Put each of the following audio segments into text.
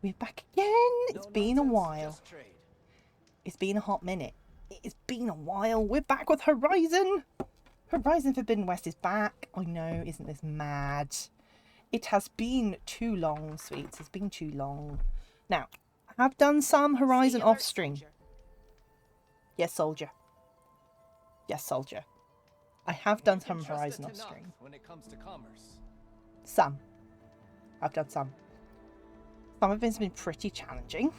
We're back again. It's been a while. It's been a hot minute. It's been a while. We're back with Horizon. Horizon Forbidden West is back. I know, isn't this mad? It has been too long, sweets. It's been too long. Now, I have done some Horizon off stream. Yes, soldier. Yes, soldier. I have done some Horizon off stream. When it comes to commerce. Some. I've done some. Some of it's been pretty challenging.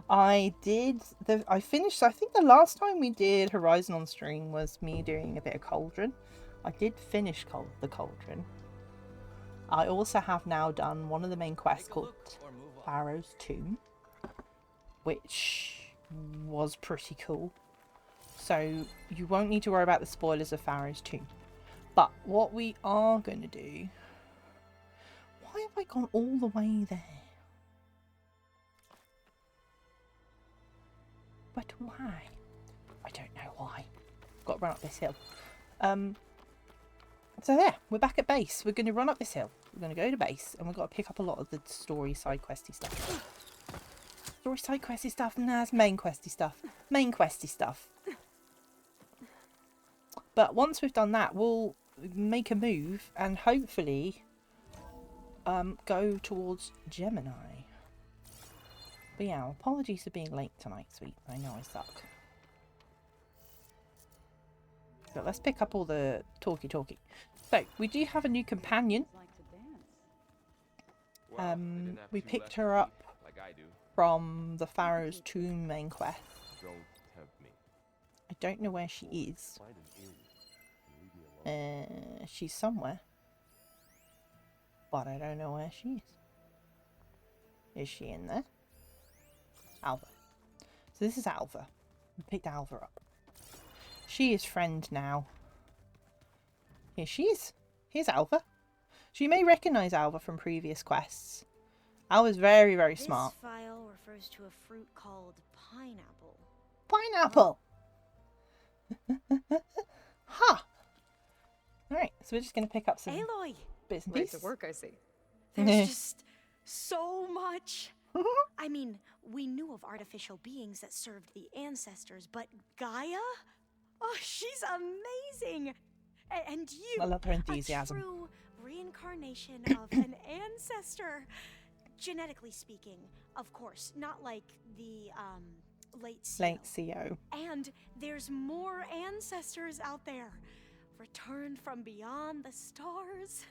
I finished, I think the last time we did Horizon on stream was me doing a bit of Cauldron. I did finish the Cauldron. I also have now done one of the main quests called Pharaoh's Tomb, which was pretty cool. So you won't need to worry about the spoilers of Pharaoh's Tomb. But what we are going to do... Why have I gone all the way there? But why? I don't know why. Got to run up this hill. So there, we're back at base. We're going to run up this hill. We're going to go to base, and we've got to pick up a lot of the story side questy stuff. Story side questy stuff? Nah, it's main questy stuff. Main questy stuff. But once we've done that, we'll make a move and hopefully go towards Gemini. But yeah, apologies for being late tonight, sweet. I know I suck. But let's pick up all the talky. So, we do have a new companion. We picked her up from the Pharaoh's Tomb main quest. I don't know where she is. She's somewhere. But I don't know where she is. Is she in there? Alva. So this is Alva. We picked Alva up. She is friend now. Here she is. Here's Alva. So you may recognise Alva from previous quests. Alva's very, very smart. This file refers to a fruit called pineapple. Pineapple! Ha! Alright, so we're just going to pick up some Aloy! bits and Right pieces. to work, I see. There's just so much. I mean, we knew of artificial beings that served the ancestors, but Gaia? Oh, she's amazing! And you, I love her enthusiasm. a true reincarnation of an ancestor. Genetically speaking, of course, not like the, late CO. Late CO. And there's more ancestors out there, returned from beyond the stars.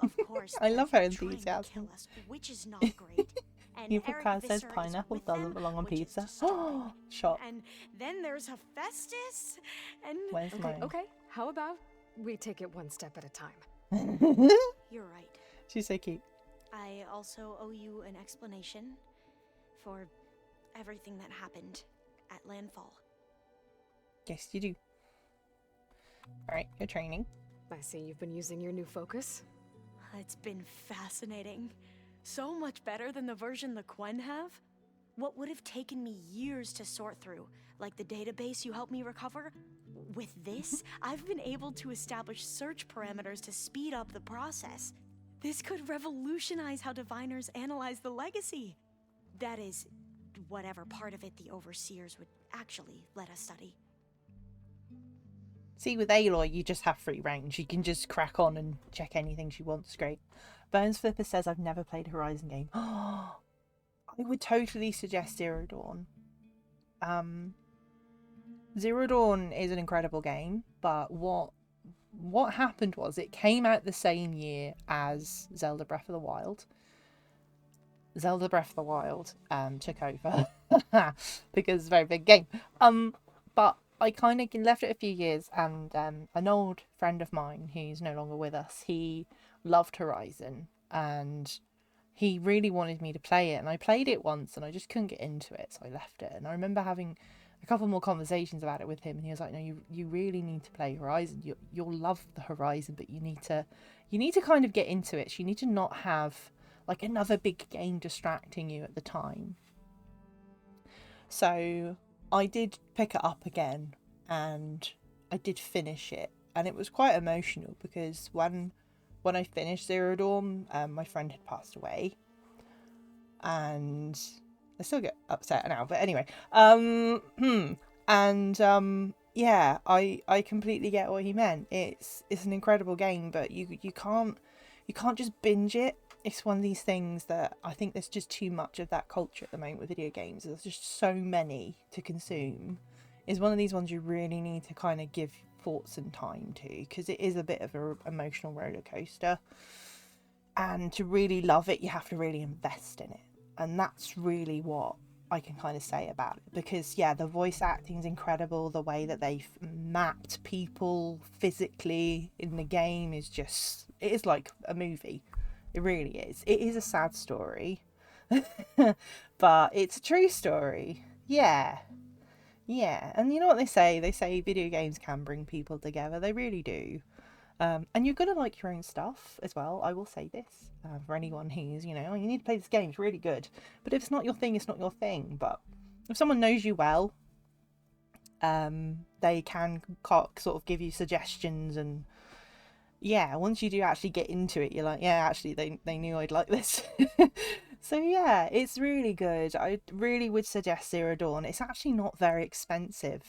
Of course, I love her they're trying to enthusiasm. kill us, which is not great. And Evil Eric Kaz says Visser is pineapple with doesn't them, belong on which is pizza. disturbing. Shot. And then there's Hephaestus, and Where's mine? Okay, how about we take it one step at a time? you're right. She's so cute. I also owe you an explanation for everything that happened at Landfall. Yes, you do. Alright, you're training. I see you've been using your new focus. It's been fascinating. So much better than the version the Quen have. What would have taken me years to sort through, like the database you helped me recover, with this, I've been able to establish search parameters to speed up the process. This could revolutionize how diviners analyze the legacy. That is, whatever part of it the overseers would actually let us study. See, with Aloy, you just have free range. You can just crack on and check anything she wants. Great. Bones Flipper says, I've never played a Horizon game. I would totally suggest Zero Dawn. Zero Dawn is an incredible game, but what happened was it came out the same year as Zelda Breath of the Wild. Zelda Breath of the Wild took over because it's a very big game. But I kind of left it a few years, and an old friend of mine who's no longer with us, he loved Horizon, and he really wanted me to play it, and I played it once and I just couldn't get into it, so I left it. And I remember having a couple more conversations about it with him, and he was like, no, you really need to play Horizon. You'll love the Horizon, but you need to kind of get into it. So you need to not have like another big game distracting you at the time. So I did pick it up again, and I did finish it, and it was quite emotional because when when I finished Zero Dawn, my friend had passed away, and I still get upset now. But anyway, yeah, I completely get what he meant. It's an incredible game, but you can't just binge it. It's one of these things that I think there's just too much of that culture at the moment with video games. There's just so many to consume. It's one of these ones you really need to kind of give thoughts and time to, because it is a bit of an emotional roller coaster. And to really love it, you have to really invest in it. And that's really what I can kind of say about it. Because, yeah, the voice acting is incredible. The way that they've mapped people physically in the game is just... It is like a movie. It really is. It is a sad story. But it's a true story. Yeah. Yeah. And you know what they say? They say video games can bring people together. They really do. And you're going to like your own stuff as well. I will say this for anyone who's, you know, you need to play this game. It's really good. But if it's not your thing, it's not your thing. But if someone knows you well, they can sort of give you suggestions. And yeah, once you do actually get into it, you're like, yeah, actually, they knew I'd like this. So yeah, it's really good. I really would suggest Zero Dawn. It's actually not very expensive.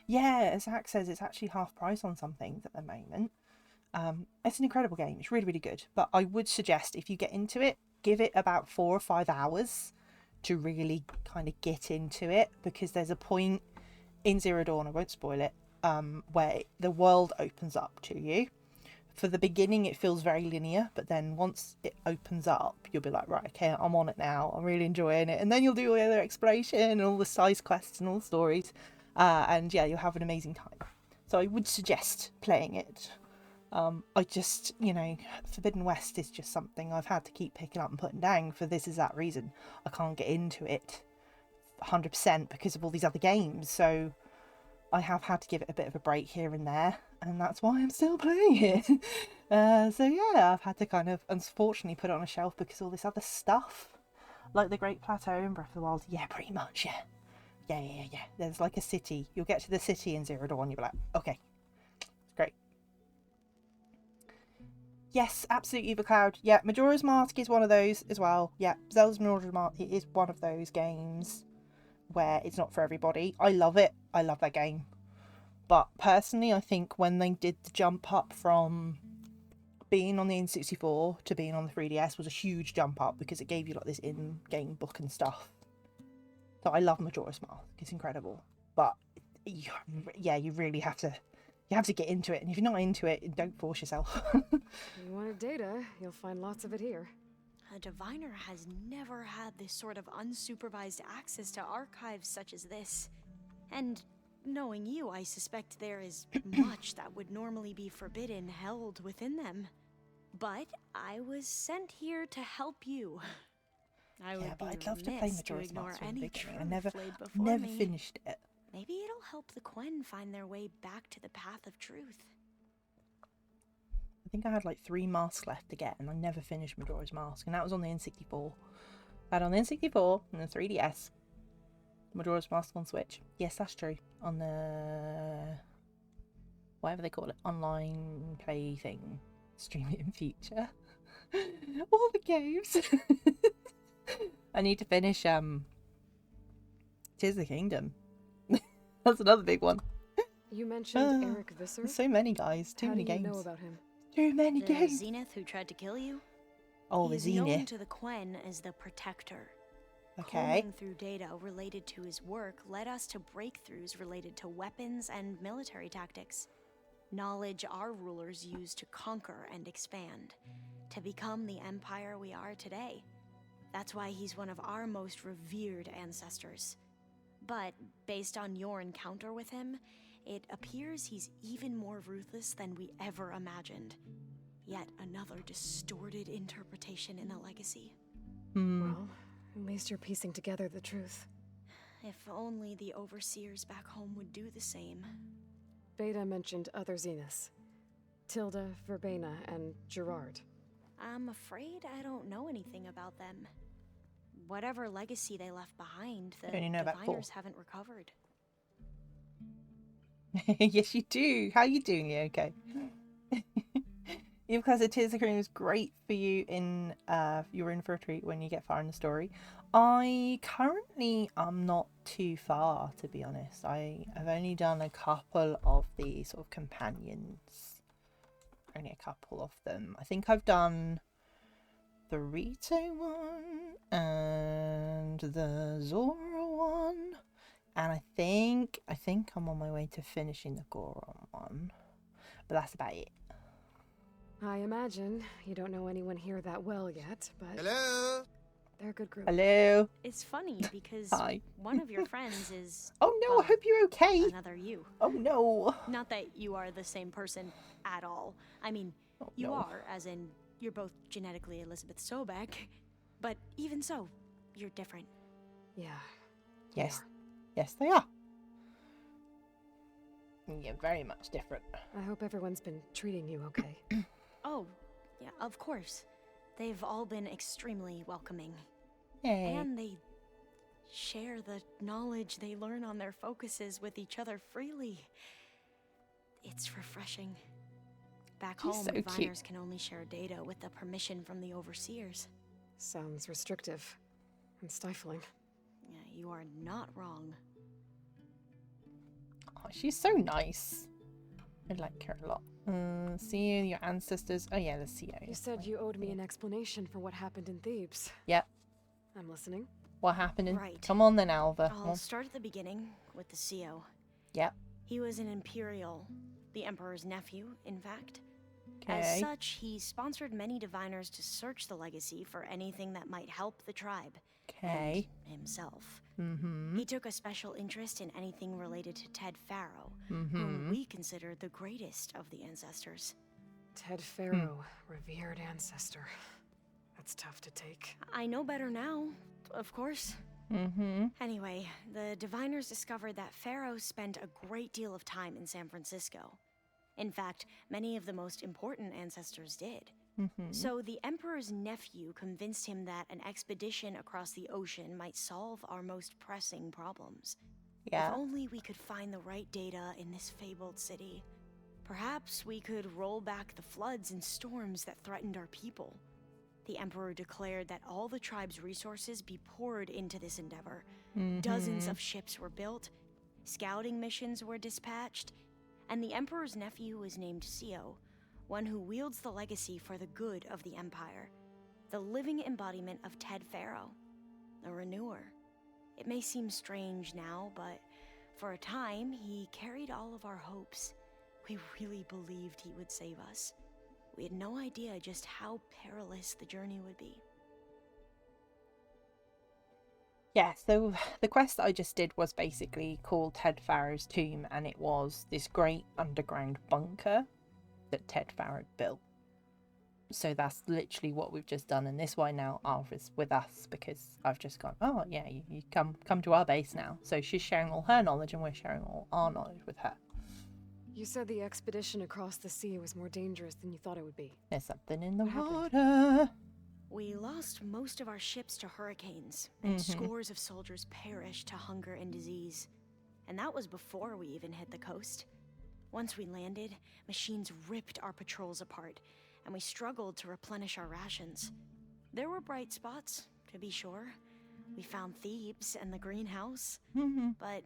Yeah, as Zach says, it's actually half price on some things at the moment. It's an incredible game. It's really, really good. But I would suggest if you get into it, give it about 4 or 5 hours to really kind of get into it, because there's a point in Zero Dawn, I won't spoil it, where the world opens up to you. For the beginning, it feels very linear, but then once it opens up, you'll be like, right, okay, I'm on it now. I'm really enjoying it. And then you'll do all the other exploration and all the side quests and all the stories. And yeah, you'll have an amazing time. So I would suggest playing it. I just, you know, Forbidden West is just something I've had to keep picking up and putting down for this is that reason. I can't get into it 100% because of all these other games. So I have had to give it a bit of a break here and there. And that's why I'm still playing it. So yeah, I've had to kind of, unfortunately, put it on a shelf because all this other stuff, like the Great Plateau and Breath of the Wild, yeah, pretty much, yeah. Yeah. There's like a city. You'll get to the city in Zero Dawn, you'll be like, okay, it's great. Yes, absolutely, Cloud. Yeah, Majora's Mask is one of those as well. Yeah, Zelda's Majora's Mask, it is one of those games where it's not for everybody. I love it. I love that game. But personally, I think when they did the jump up from being on the N64 to being on the 3DS was a huge jump up, because it gave you like this in-game book and stuff. So I love Majora's Mask. It's incredible. But yeah, you really have to get into it. And if you're not into it, don't force yourself. You wanted data, you'll find lots of it here. A diviner has never had this sort of unsupervised access to archives such as this. And knowing you, I suspect there is much that would normally be forbidden held within them. But I was sent here to help you. I would be I'd love to play remiss Majora's ignore Mask. any I never me. finished it. Maybe it'll help the Quen find their way back to the path of truth. I think I had like 3 masks left to get, and I never finished Majora's Mask, and that was on the N64. I had on the N64 and the 3DS. Majora's Mask on Switch. Yes, that's true. On the... whatever they call it. Online play thing. Stream it in future. All the games. I need to finish Tears of the Kingdom. That's another big one. You mentioned Eric Visser? So many guys. Too How many do you games. know about him? Too many The games. Zenith who tried to kill you? Oh, the He's known Zenith. to the Quen as the Protector. Okay. Combing through data related to his work led us to breakthroughs related to weapons and military tactics. Knowledge our rulers used to conquer and expand, to become the empire we are today. That's why he's one of our most revered ancestors. But based on your encounter with him, it appears he's even more ruthless than we ever imagined. Yet another distorted interpretation in the legacy. Well, at least you're piecing together the truth. If only the overseers back home would do the same. Beta mentioned other Zeniths. Tilda, Verbena, and Gerard. I'm afraid I don't know anything about them. Whatever legacy they left behind, the only know about 4. diviners haven't recovered. Yes, you do. How you doing? You okay? because a Tears of Cream is great for you in you're in for a treat when you get far in the story. I currently am not too far, to be honest. I have only done a couple of the sort of companions. Only a couple of them. I think I've done the Rito one and the Zora one. And I think I'm on my way to finishing the Goron one. But that's about it. I imagine you don't know anyone here that well yet, but Hello? they're a good group. Hello. It's funny because Hi. one of your friends is Oh no, I hope you're okay. another you. Oh no. Not that you are the same person at all. I mean, Oh, you no. are, as in you're both genetically Elizabeth Sobek, but even so, you're different. Yeah. Yes. Yes, they are. Yeah, very much different. I hope everyone's been treating you okay. Oh, yeah, of course. They've all been extremely welcoming. Yay. And they share the knowledge they learn on their focuses with each other freely. It's refreshing. Back She's home, so cute. diviners can only share data with the permission from the overseers. Sounds restrictive and stifling. Yeah, you are not wrong. Oh, she's so nice. I like her a lot. See you, your ancestors. Oh yeah, the CEO. You said you owed me an explanation for what happened in Thebes. Yep. I'm listening. What happened in... Right. Come on then, Alva. Come I'll on. start at the beginning with the CO. Yep. He was an Imperial, the Emperor's nephew, in fact. Okay. As such, he sponsored many diviners to search the legacy for anything that might help the tribe. Okay. And himself. Mm-hmm. He took a special interest in anything related to Ted Pharaoh, whom Mm-hmm. we consider the greatest of the ancestors. Ted Pharaoh, revered ancestor. That's tough to take. I know better now, of course. Mm-hmm. Anyway, the diviners discovered that Pharaoh spent a great deal of time in San Francisco. In fact, many of the most important ancestors did. Mm-hmm. So the Emperor's nephew convinced him that an expedition across the ocean might solve our most pressing problems. Yeah. If only we could find the right data in this fabled city. Perhaps we could roll back the floods and storms that threatened our people. The Emperor declared that all the tribe's resources be poured into this endeavor. Mm-hmm. Dozens of ships were built, scouting missions were dispatched, and the Emperor's nephew was named Sio, one who wields the legacy for the good of the Empire, the living embodiment of Ted Pharaoh, a renewer. It may seem strange now, but for a time, he carried all of our hopes. We really believed he would save us. We had no idea just how perilous the journey would be. Yeah, so the quest that I just did was basically called Ted Pharaoh's Tomb, and it was this great underground bunker that Ted Pharaoh built. So that's literally what we've just done, and this why now Alva's with us, because I've just gone, oh yeah, you come to our base now. So she's sharing all her knowledge and we're sharing all our knowledge with her. You said the expedition across the sea was more dangerous than you thought it would be. There's something in the What happened? water. We lost most of our ships to hurricanes, and Mhm. scores of soldiers perished to hunger and disease. And that was before we even hit the coast. Once we landed, machines ripped our patrols apart, and we struggled to replenish our rations. There were bright spots, to be sure. We found Thebes and the greenhouse, Mm-hmm. but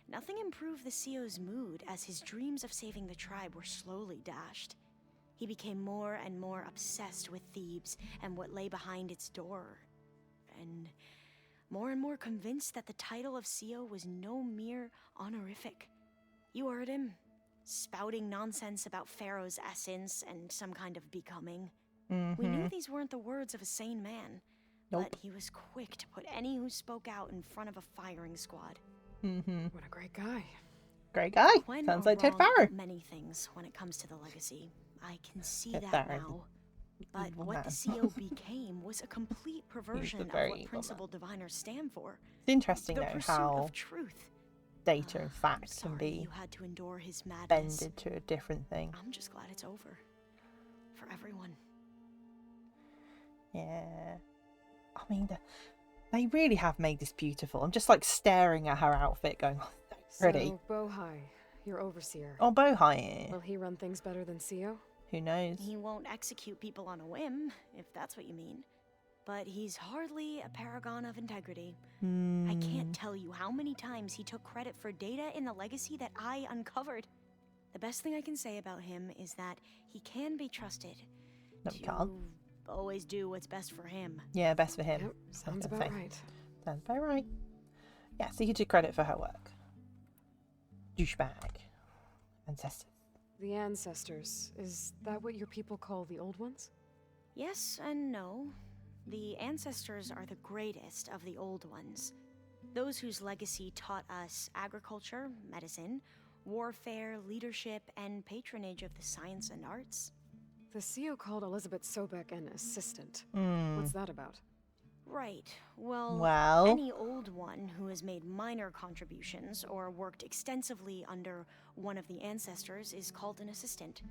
nothing improved the CEO's mood as his dreams of saving the tribe were slowly dashed. He became more and more obsessed with Thebes and what lay behind its door, and more convinced that the title of CEO was no mere honorific. You heard him, spouting nonsense about Pharaoh's essence and some kind of becoming. Mm-hmm. We knew these weren't the words of a sane man, Nope. but he was quick to put any who spoke out in front of a firing squad. Mm-hmm. What a great guy. Great guy. Quinn Sounds are like Ted wrong Pharaoh. about many things when it comes to the legacy. I can see Ted that Pharaoh. now. But Evil what man. the CEO became was a complete perversion of very what evil principal diviners stand for. It's interesting The though pursuit how of truth. data and I'm fact can sorry be you had to endure his madness. bended to a different thing. I'm just glad it's over. For everyone. Yeah. I mean, they really have made this beautiful. I'm just like staring at her outfit going, oh, so pretty. So, Bohai, your overseer. Oh, Bohai. Will he run things better than Sio? Who knows? He won't execute people on a whim, if that's what you mean. But he's hardly a paragon of integrity. I can't tell you how many times he took credit for data in the legacy that I uncovered. The best thing I can say about him is that he can be trusted No, we to can't. always do what's best for him. Yeah, best for him. Yep, sounds Okay. about right. Sounds about right. Yeah, so he took credit for her work. Douchebag. Ancestors. The ancestors, is that what your people call the old ones? Yes and no. The ancestors are the greatest of the old ones. Those whose legacy taught us agriculture, medicine, warfare, leadership, and patronage of the science and arts. The CEO called Elizabeth Sobek an assistant. What's that about? Right. Well, Well. any old one who has made minor contributions or worked extensively under one of the ancestors is called an assistant.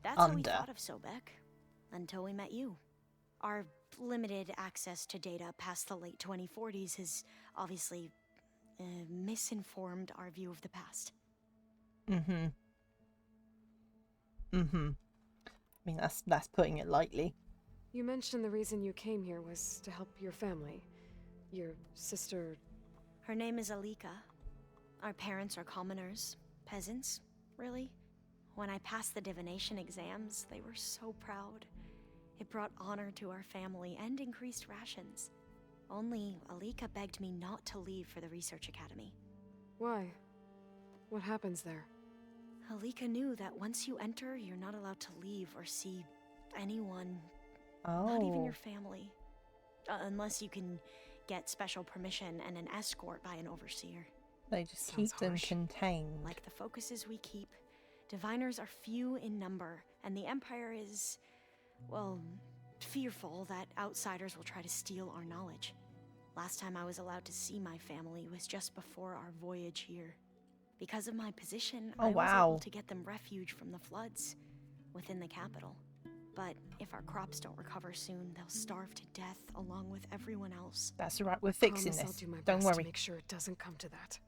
That's how we Under. thought of Sobek, until we met you. Our limited access to data past the late 2040s has obviously misinformed our view of the past. I mean, that's putting it lightly. You mentioned the reason you came here was to help your family. Your sister... Her name is Alika. Our parents are commoners, peasants, really. When I passed the divination exams, they were so proud. It brought honor to our family and increased rations. Only Alika begged me not to leave for the research academy. Why? What happens there? Alika knew that once you enter, you're not allowed to leave or see anyone, not even Oh. your family. Unless you can get special permission and an escort by an overseer. They just Sounds keep them harsh. contained. Like the focuses we keep, diviners are few in number, and the Empire is, well, fearful that outsiders will try to steal our knowledge. Last time I was allowed to see my family was just before our voyage here. Because of my position, Oh, I was wow. able to get them refuge from the floods within the capital. But if our crops don't recover soon, they'll starve to death along with everyone else. That's all right. We're fixing Promise I'll this. do my Don't best to worry. make sure it doesn't come to that.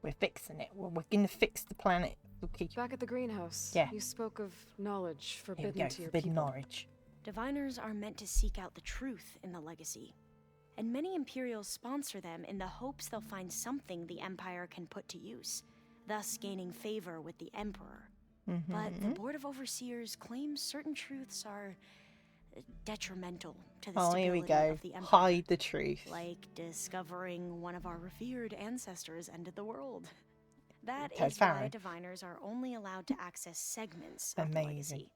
We're fixing it. We're going to fix the planet. Okay. Back at the greenhouse, Yeah. you spoke of knowledge Here we forbidden go. to your Forbidden people. knowledge. Diviners are meant to seek out the truth in the legacy. And many Imperials sponsor them in the hopes they'll find something the Empire can put to use, thus gaining favor with the Emperor. But the Board of Overseers claims certain truths are detrimental to the Oh, here we stability go. of the Empire. Hide the truth. Like discovering one of our revered ancestors ended the world. That Okay, is why Farron. diviners are only allowed to access segments of the Amazing. legacy.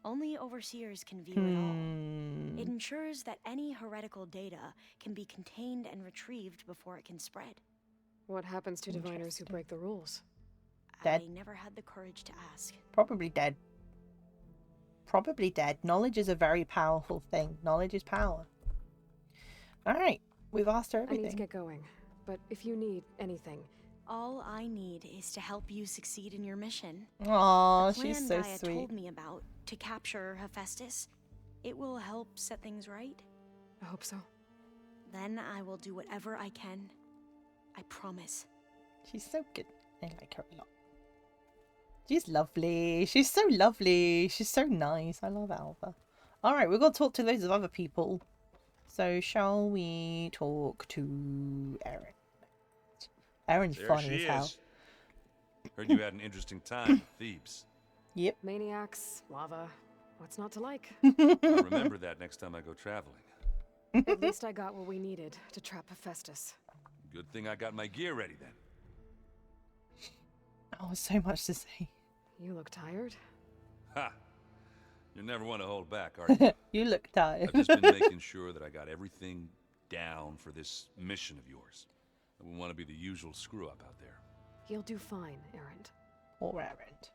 Only overseers can view it all. It Hmm. ensures that any heretical data can be contained and retrieved before it can spread. What happens to diviners who Interesting. break the rules? Dead. I never had the courage to ask. Probably dead. Probably dead. Knowledge is a very powerful thing. Knowledge is power. All right. We've asked her I need everything. to get going, but if you need anything, All I need is to help you succeed in your mission. Aw, The plan she's so Gaia sweet. told me about to capture Hephaestus, it will help set things right. I hope so. Then I will do whatever I can. I promise. She's so good. I like her a lot. She's lovely. She's so lovely. She's so nice. I love Alva. All right, we've got to talk to loads of other people. So shall we talk to Erin? Erin's There funny she as hell. is. Heard you had an interesting time with Thebes. Yep. Maniacs, lava, what's not to like? I'll remember that next time I go traveling. At least I got what we needed to trap Hephaestus. Good thing I got my gear ready then. Oh, so much to say. You look tired. Ha! You never want to hold back, are you? You look tired. I've just been making sure that I got everything down for this mission of yours. I wouldn't want to be the usual screw-up out there. You'll do fine, Erend. Or errand.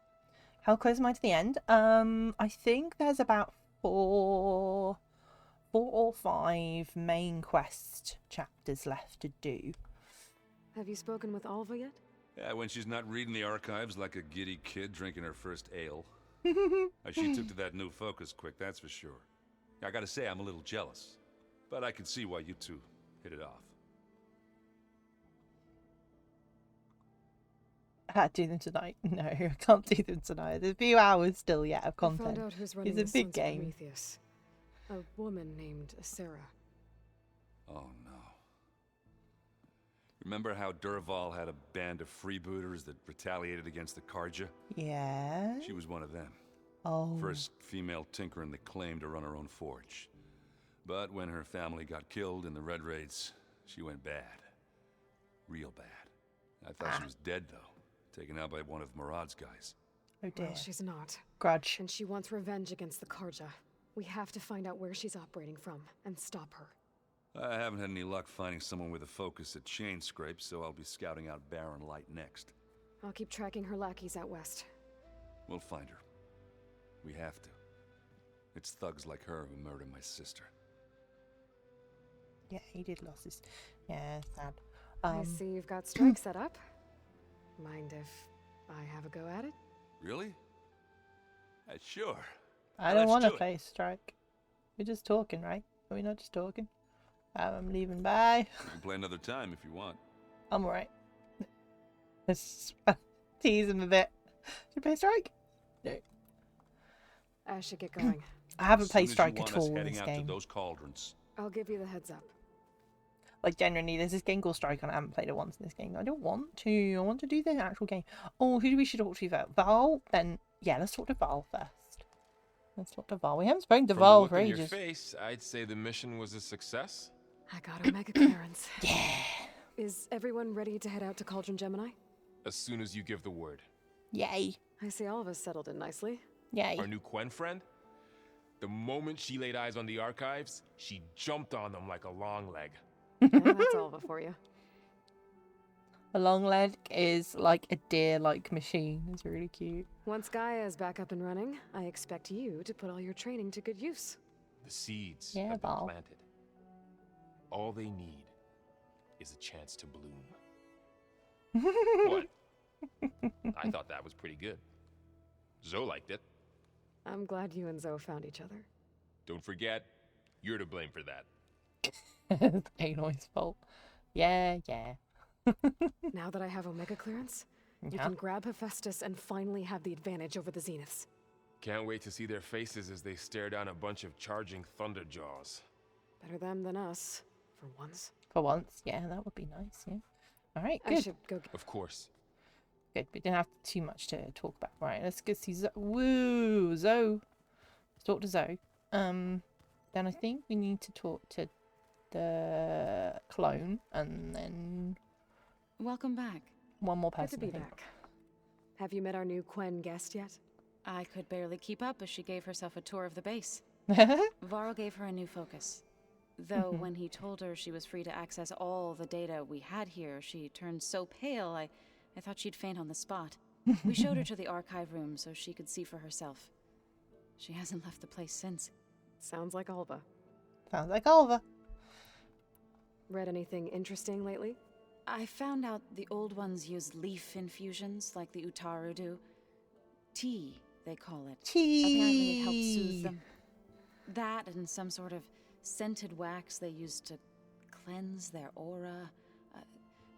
How close am I to the end? I think there's about four or five main quest chapters left to do. Have you spoken with Alva yet? Yeah, when she's not reading the archives like a giddy kid drinking her first ale. She took to that new focus quick, that's for sure. I gotta say, I'm a little jealous. But I can see why you two hit it off. I had to do them tonight. No, I can't do them tonight. There's a few hours still yet of I found content. out who's running It's a the big Sons of game. Prometheus. A woman named Sarah. Oh no. Remember how Durval had a band of freebooters that retaliated against the Karja? Yeah. She was one of them. Oh. First female tinker in the claim to run her own forge. But when her family got killed in the Red Raids, she went bad. Real bad. I thought she was dead, though. Taken out by one of Murad's guys. Oh dear. Well, she's not. Grudge. And she wants revenge against the Karja. We have to find out where she's operating from and stop her. I haven't had any luck finding someone with a focus at chain scrapes, so I'll be scouting out Baron Light next. I'll keep tracking her lackeys out west. We'll find her. We have to. It's thugs like her who murdered my sister. Yeah, he did lose his... Yeah, sad. I see you've got strike set up. Mind if I have a go at it? Really? Sure. I don't Let's want to do it. play Strike. We're just talking, right? Are we not just talking? I'm leaving. Bye. We can play another time if you want. I'm alright. Let's tease him a bit. Should we play Strike? No. I should get going. I haven't played Soon as you Strike want at us all in heading this out game. to those cauldrons. I'll give you the heads up. Like, genuinely, there's this game called Strike and I haven't played it once in this game. I don't want to. I want to do the actual game. Oh, who do we should talk to about? Val? Then, yeah, let's talk to Val first. Let's talk to Val. We haven't spoken to From Val the look for on your ages. face, I'd say the mission was a success. I got Omega clearance. Yeah. Is everyone ready to head out to Cauldron Gemini? As soon as you give the word. Yay. I see all of us settled in nicely. Yay. Our new Quen friend? The moment she laid eyes on the archives, she jumped on them like a long leg. Yeah, that's Alva for you. A long leg is like a deer-like machine. It's really cute. Once Gaia is back up and running, I expect you to put all your training to good use. The seeds Yeah, have been Val. planted. All they need is a chance to bloom. What? I thought that was pretty good. Zoe liked it. I'm glad you and Zoe found each other. Don't forget, you're to blame for that. It's Aloy's fault. Yeah, yeah. Now that I have Omega clearance, we Yeah. can grab Hephaestus and finally have the advantage over the Zeniths. Can't wait to see their faces as they stare down a bunch of charging thunderjaws. Better them than us, for once. For once. Yeah, that would be nice, yeah. Alright, I good. should go get... Of course. Good. We didn't have too much to talk about. Right, let's go see Zoe. Woo! Zoe. Let's talk to Zoe. Then I think we need to talk to the clone and then Welcome back. one more Good person. to be I think. back. Have you met our new Quen guest yet? I could barely keep up as she gave herself a tour of the base. Varl gave her a new focus. Though when he told her she was free to access all the data we had here, she turned so pale I thought she'd faint on the spot. We showed her to the archive room so she could see for herself. She hasn't left the place since. Sounds like Alva. Sounds like Oliver. Read anything interesting lately? I found out the old ones use leaf infusions like the Utaru do. Tea, they call it. Apparently it helps soothe Tea. them. That and some sort of scented wax they use to cleanse their aura.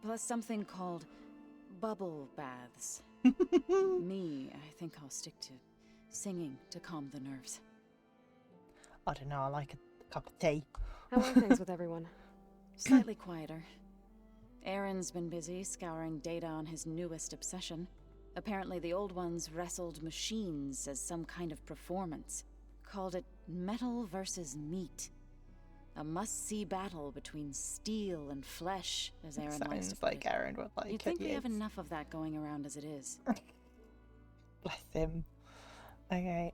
Plus something called bubble baths. Me, I think I'll stick to singing to calm the nerves. I don't know. I like a cup of tea. How are things with everyone? Slightly quieter. Aaron's been busy scouring data on his newest obsession. Apparently the old ones wrestled machines as some kind of performance. Called it metal versus meat. A must-see battle between steel and flesh, as Aaron likes to Sounds put like it. Aaron would like You'd think it. we have yes. enough of that going around as it is. Bless him. Okay.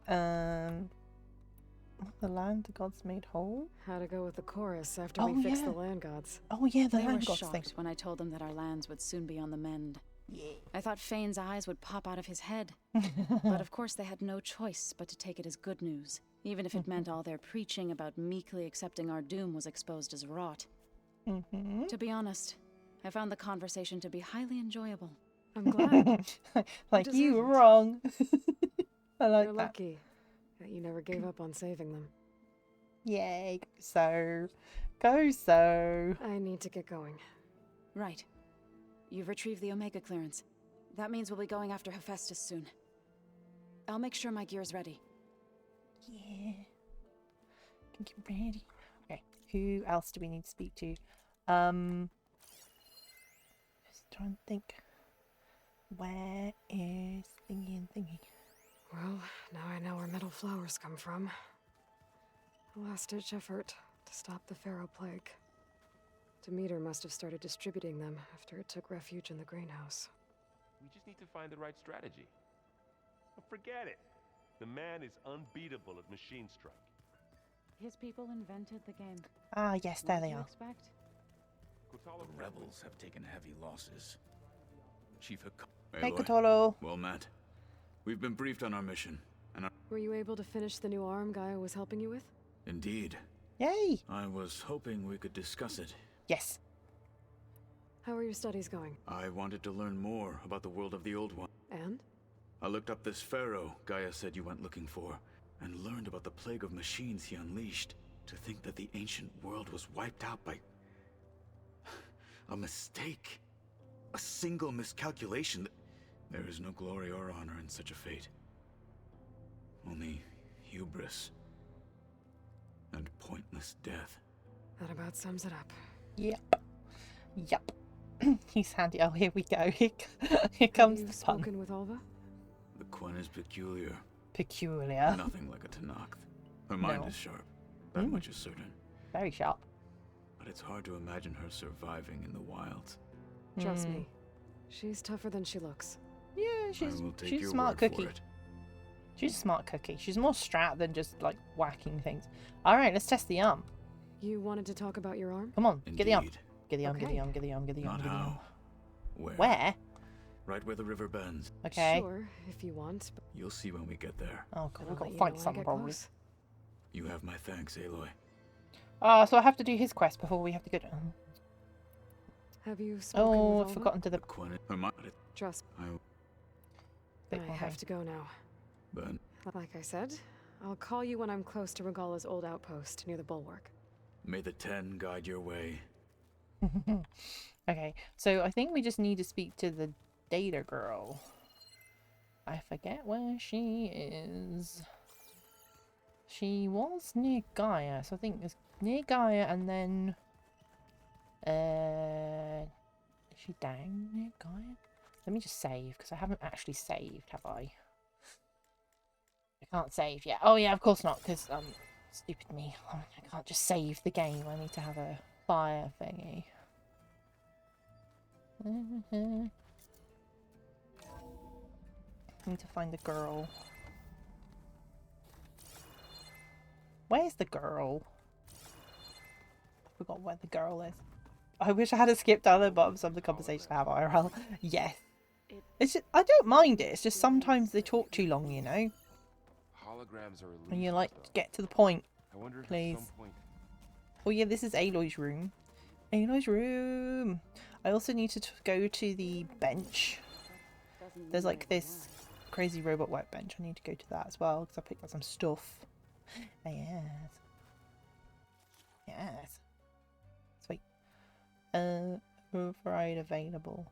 The land the gods made whole. How to go with the chorus after Oh, we fix yeah. the land gods. Oh yeah, the They were land gods shocked thing. when I told them that our lands would soon be on the mend. Yeah. I thought Fane's eyes would pop out of his head. But of course they had no choice but to take it as good news, even if it meant all their preaching about meekly accepting our doom was exposed as rot. Mm-hmm. To be honest, I found the conversation to be highly enjoyable. I'm glad. Like you deserve were it. wrong. I like You're that. lucky that you never gave up on saving them. Yay. So, go so. I need to get going. Right. You've retrieved the Omega clearance. That means we'll be going after Hephaestus soon. I'll make sure my gear's ready. Yeah. Can get ready. Okay, who else do we need to speak to? Just trying to think. Where is thingy and thingy? Well, now I know where metal flowers come from. A last-ditch effort to stop the Pharaoh plague. Demeter must have started distributing them after it took refuge in the greenhouse. We just need to find the right strategy. Forget it. The man is unbeatable at machine strike. His people invented the game. Ah, yes, there they are. Expect? The rebels have taken heavy losses. Chief Hey, Aloy. Cthulhu. Well met. We've been briefed on our mission, and Were you able to finish the new arm Gaia was helping you with? indeed, Yay! I was hoping we could discuss it. Yes. How are your studies going? I wanted to learn more about the world of the Old One. And? I looked up this pharaoh Gaia said you went looking for, and learned about the plague of machines he unleashed. To think that the ancient world was wiped out by a mistake. A single miscalculation. There is no glory or honor in such a fate. Only hubris and pointless death. That about sums it up. Yep. Yep. He's handy. Oh, here we go. Here comes Have you the pun. spoken with Alva? The Quen is peculiar. Peculiar. Nothing like a Tanakh. Her mind No. is sharp. That much is certain. Very sharp. But it's hard to imagine her surviving in the wilds. Trust me. She's tougher than she looks. Yeah, I will take she's a your smart word cookie. for it. She's a smart cookie. She's more strat than just like whacking things. All right, let's test the arm. You wanted to talk about your arm? Come on, get the arm. Indeed. Get the arm. Get the Okay. arm. Get the arm. Get the arm. Not Get the arm. how. Where? Where? Right where the river bends. Okay. Sure, if you want, but You'll see when we get there. Oh god, I'll we've let got to you fight know when I something get probably. close. You have my thanks, Aloy. So I have to do his quest before we have to go to... Have you spoken Oh, with I've Alva? forgotten to the... Quen, her mind. Trust I. bit I more have thing. to go now. But Like I said, I'll call you when I'm close to Regala's old outpost near the bulwark. may the 10 guide your way. Okay, so I think we just need to speak to the data girl. I forget where she is. She was near Gaia, so I think it's near Gaia and then... Is she down near Gaia? Let me just save, because I haven't actually saved, have I? I can't save yet. Oh yeah, of course not, because, stupid me. I can't just save the game. I need to have a fire thingy. I need to find the girl. Where's the girl? I forgot where the girl is. I wish I had skipped other bottoms of the conversation to have IRL. Yes. It's just, I don't mind it. It's just sometimes they talk too long, you know? Holograms are And you illusions, like though. to get to the point. I wonder if please. at some point Oh yeah, this is Aloy's room. Aloy's room. I also need to go to the bench. There's like this crazy robot workbench. I need to go to that as well because I picked up some stuff. Yes. Yes. Sweet. Override available.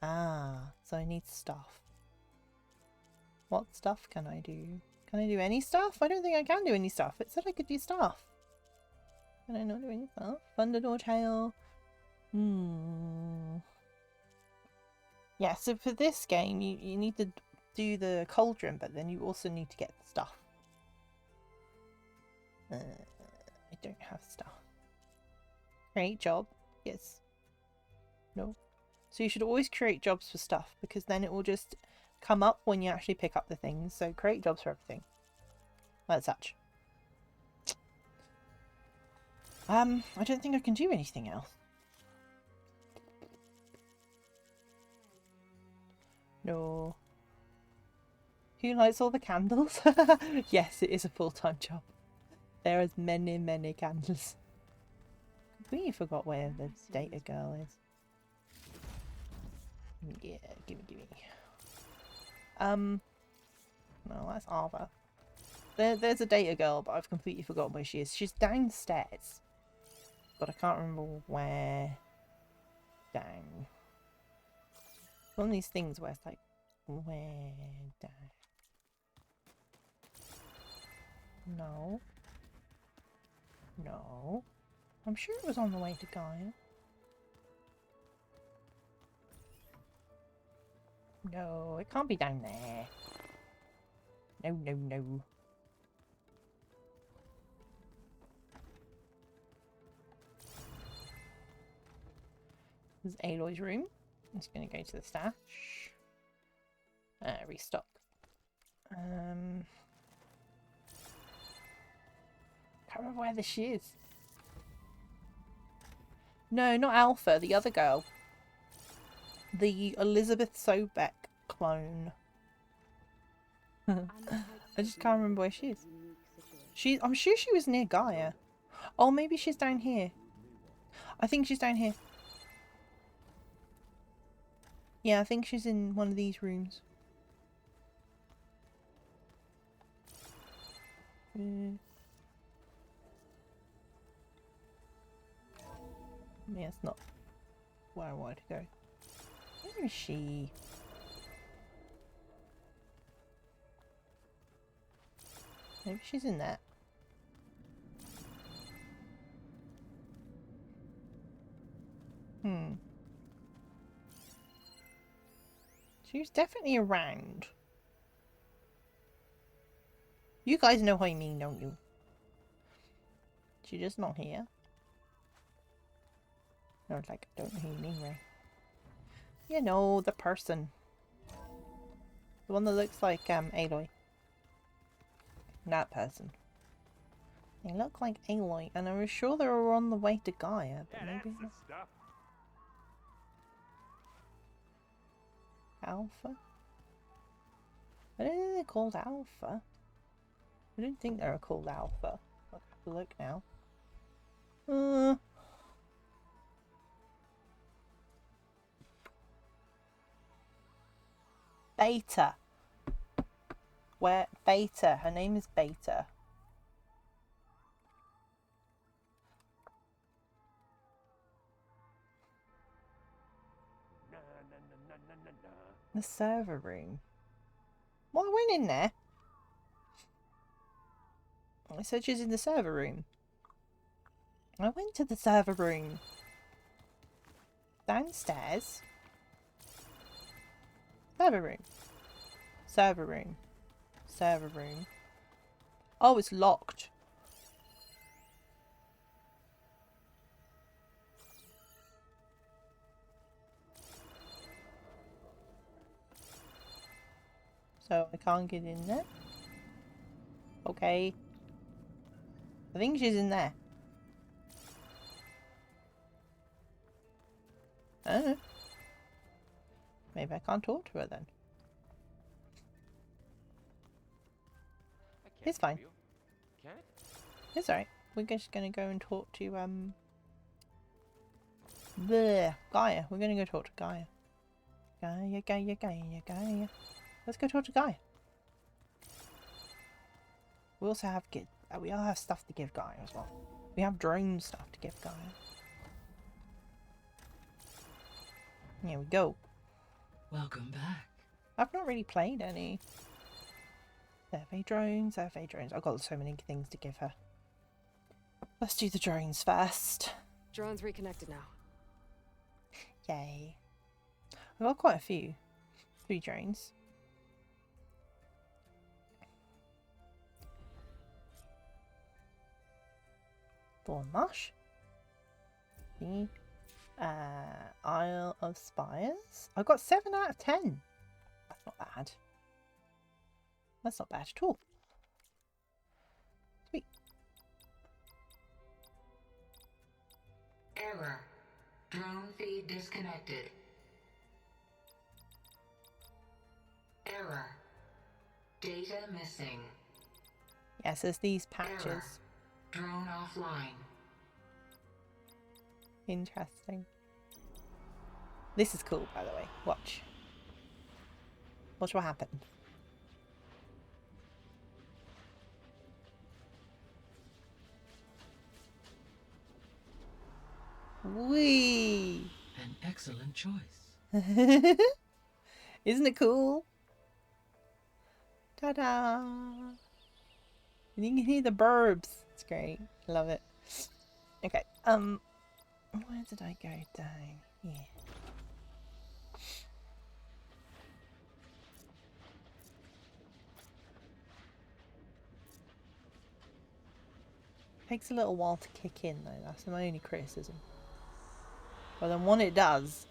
Ah, so I need stuff. What stuff can I do? Can I do any stuff? I don't think I can do any stuff. It said I could do stuff. Can I not do any stuff? Thunderdor tail. Yeah, so for this game, you need to do the cauldron, but then you also need to get stuff. I don't have stuff. Create job. Yes. No. So you should always create jobs for stuff, because then it will just come up when you actually pick up the things. So create jobs for everything. Like such. I don't think I can do anything else. No. Who lights all the candles? Yes, it is a full-time job. There is many, many candles. Completely forgot where the data girl is. Yeah, gimme. No, that's Arva. There's a data girl, but I've completely forgotten where she is. She's downstairs. But I can't remember where down. One of these things where it's like, where down? No. No. I'm sure it was on the way to Gaia. No, it can't be down there. No, no, no. This is Aloy's room. I'm just going to go to the stash. Restock. Can't remember where this is. No, not Alpha, the other girl. The Elizabeth Sobeck clone. I just can't remember where she is. I'm sure she was near Gaia. Oh, maybe she's down here. I think she's down here. Yeah, I think she's in one of these rooms. Yeah, it's not where I wanted to go. Where is she? Maybe she's in there. She's definitely around. You guys know what I mean, don't you? She's just not here. No, like, I don't know who you mean, Ray. You know, the person. The one that looks like, Aloy. That person. They look like Aloy, and I was sure they were on the way to Gaia, but maybe not. Alpha? I don't think they're called Alpha. I don't think they're called Alpha. I'll have to look now. Beta. Where? Beta. Her name is Beta. The server room. Well, I went in there. I said she's in the server room. I went to the server room. Downstairs. Server room. Server room. Server room. Oh, it's locked. So I can't get in there. Okay. I think she's in there. I don't know. Maybe I can't talk to her then. It's fine. It's alright. We're just gonna go and talk to the Gaia. We're gonna go talk to Gaia. Gaia. Let's go talk to Gaia. We also have we all have stuff to give Gaia as well. We have drone stuff to give Gaia. Here we go. Welcome back. I've not really played any. Survey drones. I've got so many things to give her. Let's do the drones first. Drone's reconnected now. Yay. I've got quite a few. 3 drones. Thorn Marsh. The Isle of Spires. I've got 7 out of 10. That's not bad. That's not bad at all. Sweet. Error. Drone feed disconnected. Error. Data missing. Yes, there's these patches. Error. Drone offline. Interesting. This is cool, by the way. Watch. Watch what happened. Whee! An excellent choice. Isn't it cool? Ta-da! You can hear the birds. It's great. Love it. Okay. Where did I go down? Yeah. Takes a little while to kick in though. That's my only criticism. But then when it does,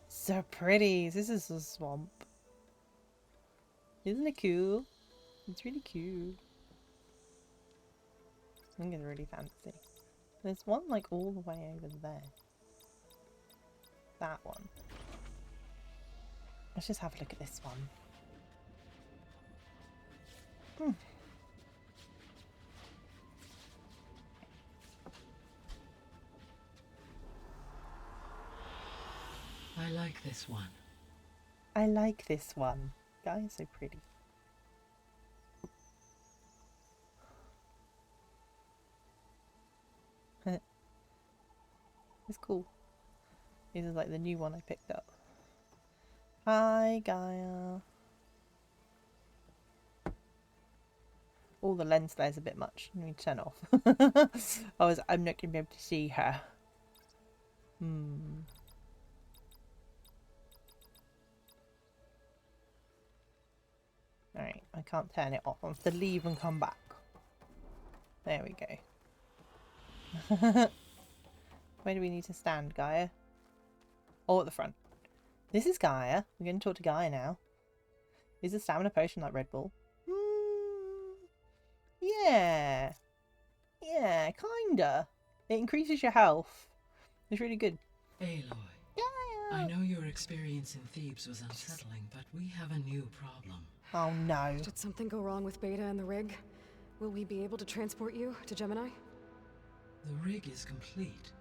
so pretty. This is a swamp. Isn't it cool? It's really cute. I think it's really fancy. There's one like all the way over there. That one. Let's just have a look at this one. I like this one. I like this one. Guy is so pretty. It's cool. This is like the new one I picked up. Hi, Gaia. Oh, the lens flare's a bit much. Let me turn it off. I'm not going to be able to see her. Alright, I can't turn it off. I have to leave and come back. There we go. Where do we need to stand, Gaia? Oh, at the front. This is Gaia. We're going to talk to Gaia now. Is a stamina potion like Red Bull? Yeah. Yeah, kinda. It increases your health. It's really good. Aloy, Gaia! I know your experience in Thebes was unsettling, but we have a new problem. Oh no. Did something go wrong with Beta and the rig? Will we be able to transport you to Gemini? The rig is complete.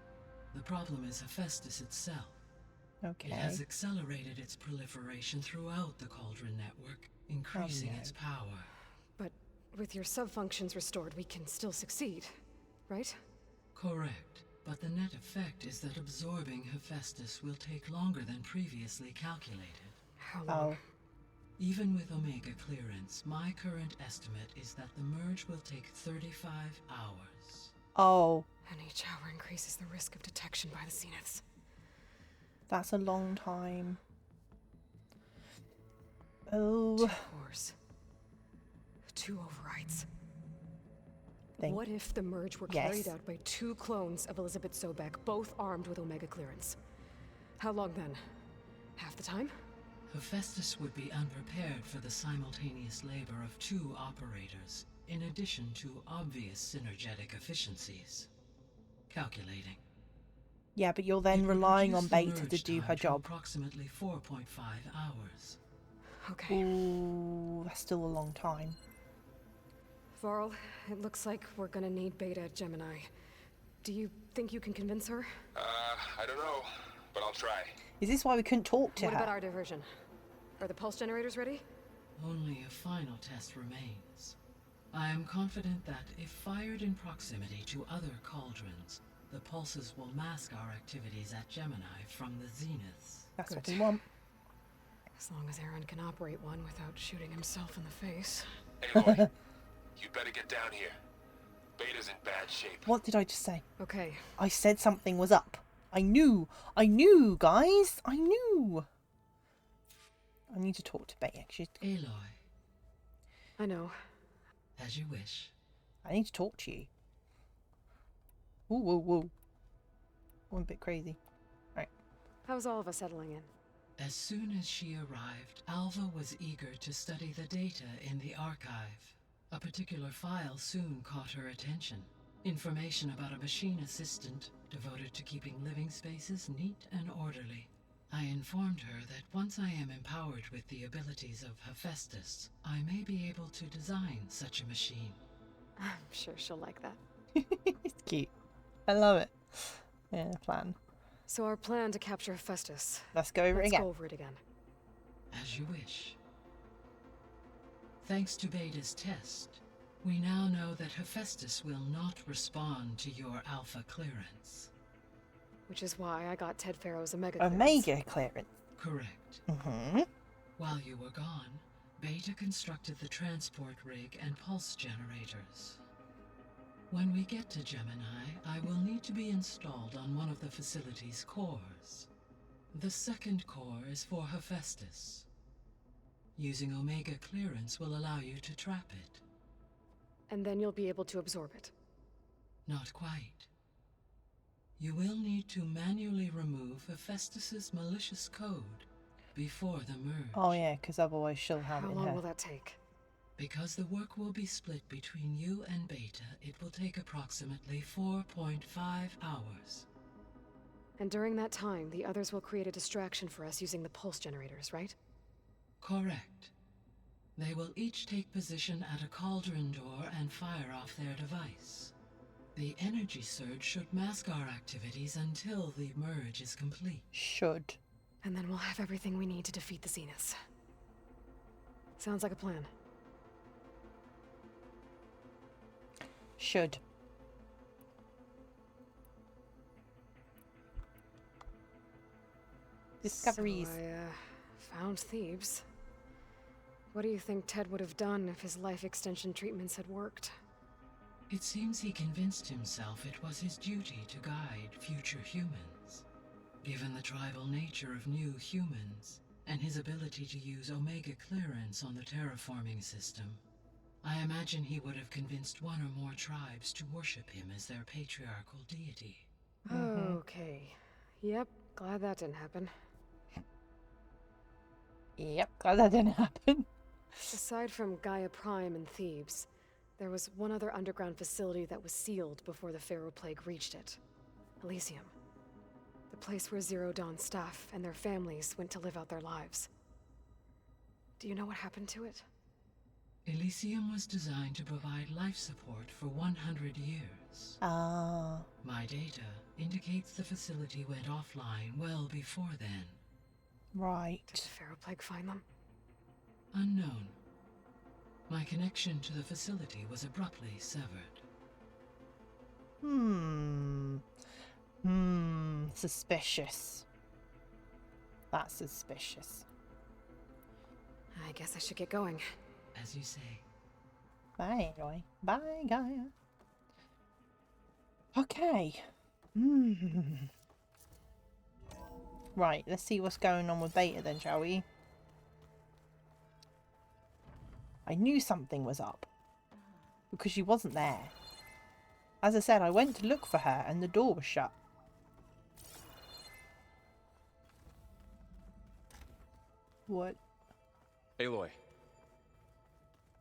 The problem is Hephaestus itself. Okay. It has accelerated its proliferation throughout the Cauldron network, increasing its power. But with your sub-functions restored, we can still succeed, right? Correct. But the net effect is that absorbing Hephaestus will take longer than previously calculated. How long? Even with Omega clearance, my current estimate is that the merge will take 35 hours. Oh. And each hour increases the risk of detection by the Zeniths. That's a long time. Oh. 2 cores. 2 overrides. What if the merge were carried out by 2 clones of Elizabeth Sobek, both armed with Omega clearance? How long then? Half the time? Hephaestus would be unprepared for the simultaneous labor of 2 operators, in addition to obvious synergetic efficiencies. Calculating. Yeah, but you're then relying on Beta to do her job. Approximately 4.5 hours. Okay. Ooh, that's still a long time. Varl, it looks like we're gonna need Beta at Gemini. Do you think you can convince her? I don't know, but I'll try. Is this why we couldn't talk to her? What about our diversion? Are the pulse generators ready? Only a final test remains. I am confident that if fired in proximity to other cauldrons, the pulses will mask our activities at Gemini from the Zeniths. That's what we want. As long as Aaron can operate one without shooting himself in the face. Aloy, you better get down here. Beta's in bad shape. What did I just say? Okay. I said something was up. I knew, guys. I knew. I need to talk to Beta. Aloy. I know. As you wish. I need to talk to you. Whoa, whoa, whoa. I'm a bit crazy. Right. How's all of us settling in? As soon as she arrived, Alva was eager to study the data in the archive. A particular file soon caught her attention. Information about a machine assistant devoted to keeping living spaces neat and orderly. I informed her that once I am empowered with the abilities of Hephaestus, I may be able to design such a machine. I'm sure she'll like that. It's cute. I love it. Yeah, plan. So our plan to capture Hephaestus. Let's go over it again. Let's go over it again. As you wish. Thanks to Beta's test, we now know that Hephaestus will not respond to your alpha clearance. Which is why I got Ted Farrow's Omega Omega clearance. Correct. Mm-hmm. While you were gone, Beta constructed the transport rig and pulse generators. When we get to Gemini, I will need to be installed on one of the facility's cores. The second core is for Hephaestus. Using Omega clearance will allow you to trap it. And then you'll be able to absorb it. Not quite. You will need to manually remove Hephaestus's malicious code before the merge. Oh yeah, because otherwise she'll have How it in long her. will that take? Because the work will be split between you and Beta, it will take approximately 4.5 hours. And during that time, the others will create a distraction for us using the pulse generators, right? Correct. They will each take position at a cauldron door and fire off their device. The energy surge should mask our activities until the merge is complete. Should. And then we'll have everything we need to defeat the Zeniths. Sounds like a plan. Should. Discoveries. So I found Thebes. What do you think Ted would have done if his life extension treatments had worked? It seems he convinced himself it was his duty to guide future humans. Given the tribal nature of new humans, and his ability to use Omega clearance on the terraforming system, I imagine he would have convinced one or more tribes to worship him as their patriarchal deity. Okay. Yep, glad that didn't happen. Yep, glad that didn't happen. Aside from Gaia Prime and Thebes, there was one other underground facility that was sealed before the Pharaoh Plague reached it. Elysium. The place where Zero Dawn staff and their families went to live out their lives. Do you know what happened to it? Elysium was designed to provide life support for 100 years. Ah. My data indicates the facility went offline well before then. Right. Did the Pharaoh Plague find them? Unknown. My connection to the facility was abruptly severed. Suspicious. That's suspicious. I guess I should get going. As you say. Bye, Roy. Bye, Gaia. Okay. Right, let's see what's going on with Beta then, shall we? I knew something was up. Because she wasn't there. As I said, I went to look for her and the door was shut. What? Aloy,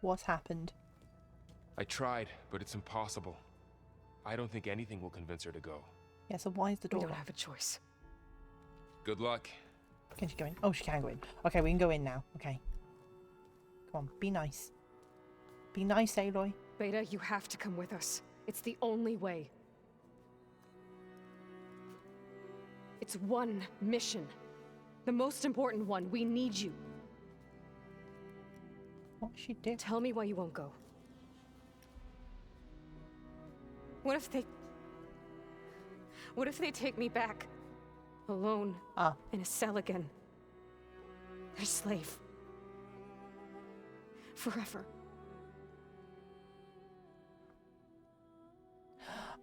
What happened? I tried, but it's impossible. I don't think anything will convince her to go. Yeah, so why is the We door don't locked? have a choice. Good luck. Can she go in? Oh, she can go in. Okay, we can go in now. Okay. Come on, be nice. Be nice, Aloy. Beta, you have to come with us. It's the only way. It's one mission. The most important one. We need you. What she did? Tell me why you won't go. What if they take me back? Alone. Ah. In a cell again. Their slave. Forever.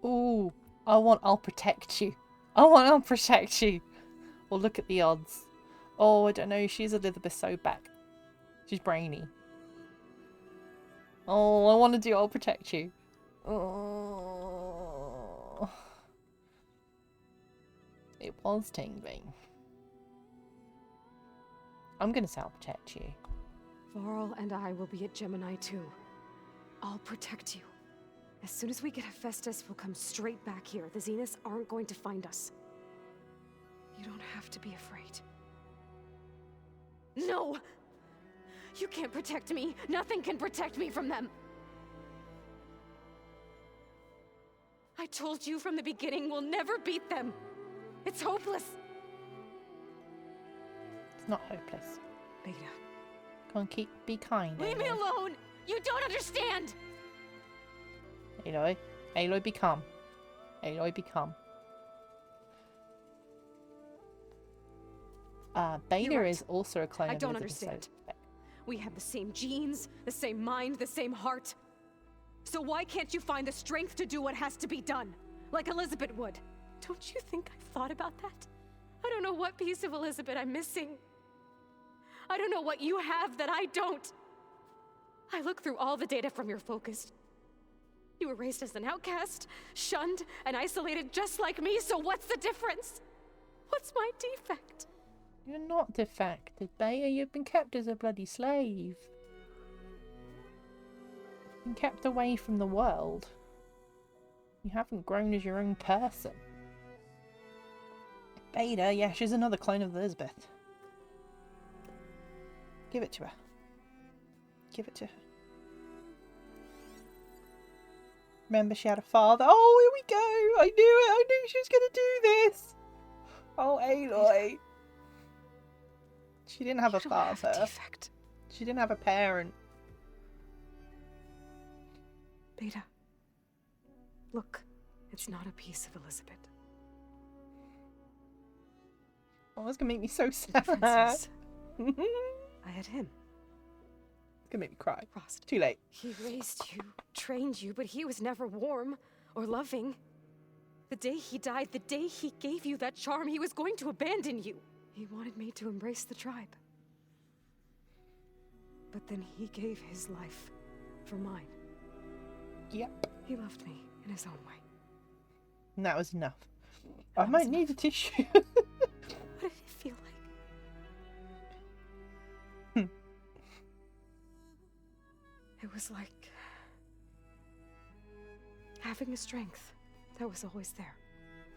Ooh. I'll protect you. I'll protect you. Well, look at the odds. Oh, I don't know. She's Elizabeth so back. She's brainy. Oh, I want to do I'll protect you. Oh. It was tingling. I'm going to say I'll protect you. Varl and I will be at Gemini too. I'll protect you. As soon as we get Hephaestus, we'll come straight back here. The Zeniths aren't going to find us. You don't have to be afraid. No! You can't protect me. Nothing can protect me from them. I told you from the beginning we'll never beat them. It's hopeless. It's not hopeless. Beta. Come on, be kind. Leave me Aloy. alone! You don't understand! Aloy. Aloy, be calm. Aloy, be calm. Beta You're right. is also a clone I of don't Elizabeth understand. Sophie. We have the same genes, the same mind, the same heart. So why can't you find the strength to do what has to be done? Like Elizabeth would. Don't you think I've thought about that? I don't know what piece of Elizabeth I'm missing. I don't know what you have that I don't. I look through all the data from your focus. You were raised as an outcast, shunned, and isolated just like me, so what's the difference? What's my defect? You're not defected, Beta. You've been kept as a bloody slave. You've been kept away from the world. You haven't grown as your own person. Beta, yeah, she's another clone of Elizabeth. Give it to her. Give it to her. Remember, she had a father. Oh, here we go. I knew it. I knew she was going to do this. Oh, Aloy. She didn't have a father. Have a defect. She didn't have a parent. Beta. Look, it's not a piece of Elizabeth. Oh, it's going to make me so sad. Differences. It's going I had him. to make me cry. Frost. Too late. He raised you, trained you, but he was never warm or loving. The day he died, the day he gave you that charm, he was going to abandon you. He wanted me to embrace the tribe. But then he gave his life for mine. Yep. He loved me in his own way. And that was enough. That I might was need a tissue. What did it feel like? It was like having a strength that was always there.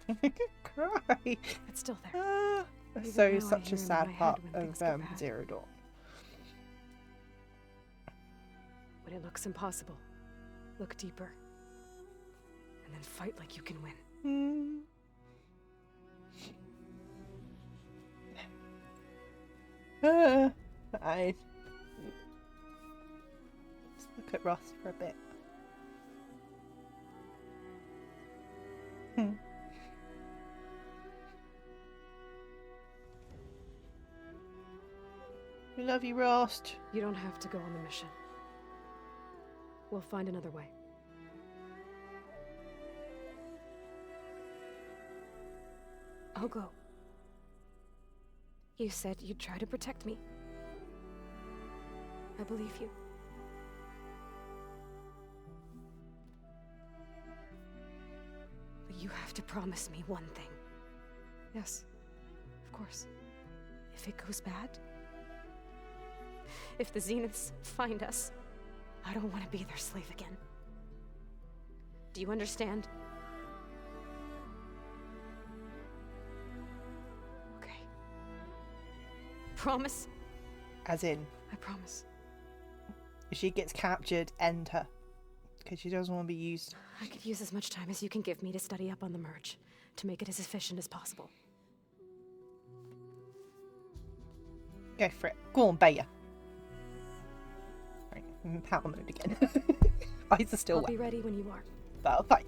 I could cry. It's still there. Even So now I such hear a him in sad my part head when of things go bad. Zero Dawn. When it looks impossible, look deeper. And then fight like you can win. I let's look at Ross for a bit. We love you, Rost. You don't have to go on the mission. We'll find another way. I'll go. You said you'd try to protect me. I believe you. But you have to promise me one thing. Yes, of course. If it goes bad, if the Zeniths find us, I don't want to be their slave again. Do you understand? Okay. Promise? As in, I promise. if she gets captured, end her. Because she doesn't want to be used. I could use as much time as you can give me to study up on the merge, to make it as efficient as possible. Go for it. Go on, Beta. Right, power mode again. Eyes are still I'll wet. be ready when you are. But I'm fine.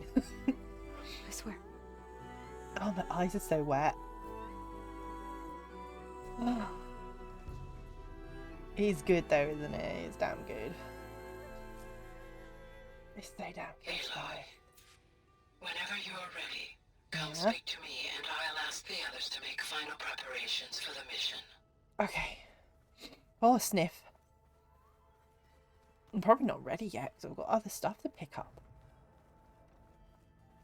I swear. Oh, my eyes are so wet. He's good though, isn't he? He's damn good. He's so damn good. Aloy, whenever you're ready, come Yeah. speak to me and I'll ask the others to make final preparations for the mission. Okay. Oh, sniff. I'm probably not ready yet because I've got other stuff to pick up.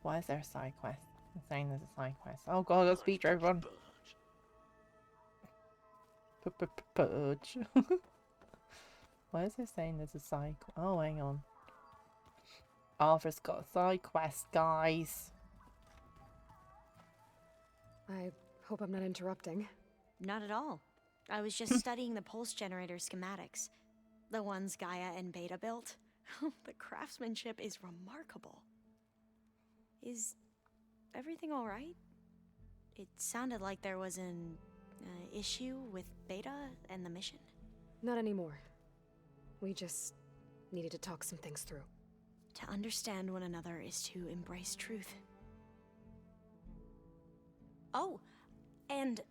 Why is there a side quest? I'm saying there's a side quest. Oh god, I got speech everyone. Purge. Why is it saying there's a side quest? Oh, hang on. Arthur's got a side quest, guys. I hope I'm not interrupting. Not at all. I was just studying the pulse generator schematics. The ones Gaia and Beta built. The craftsmanship is remarkable. Is everything all right? It sounded like there was an issue with Beta and the mission. Not anymore. We just needed to talk some things through. To understand one another is to embrace truth. Oh, and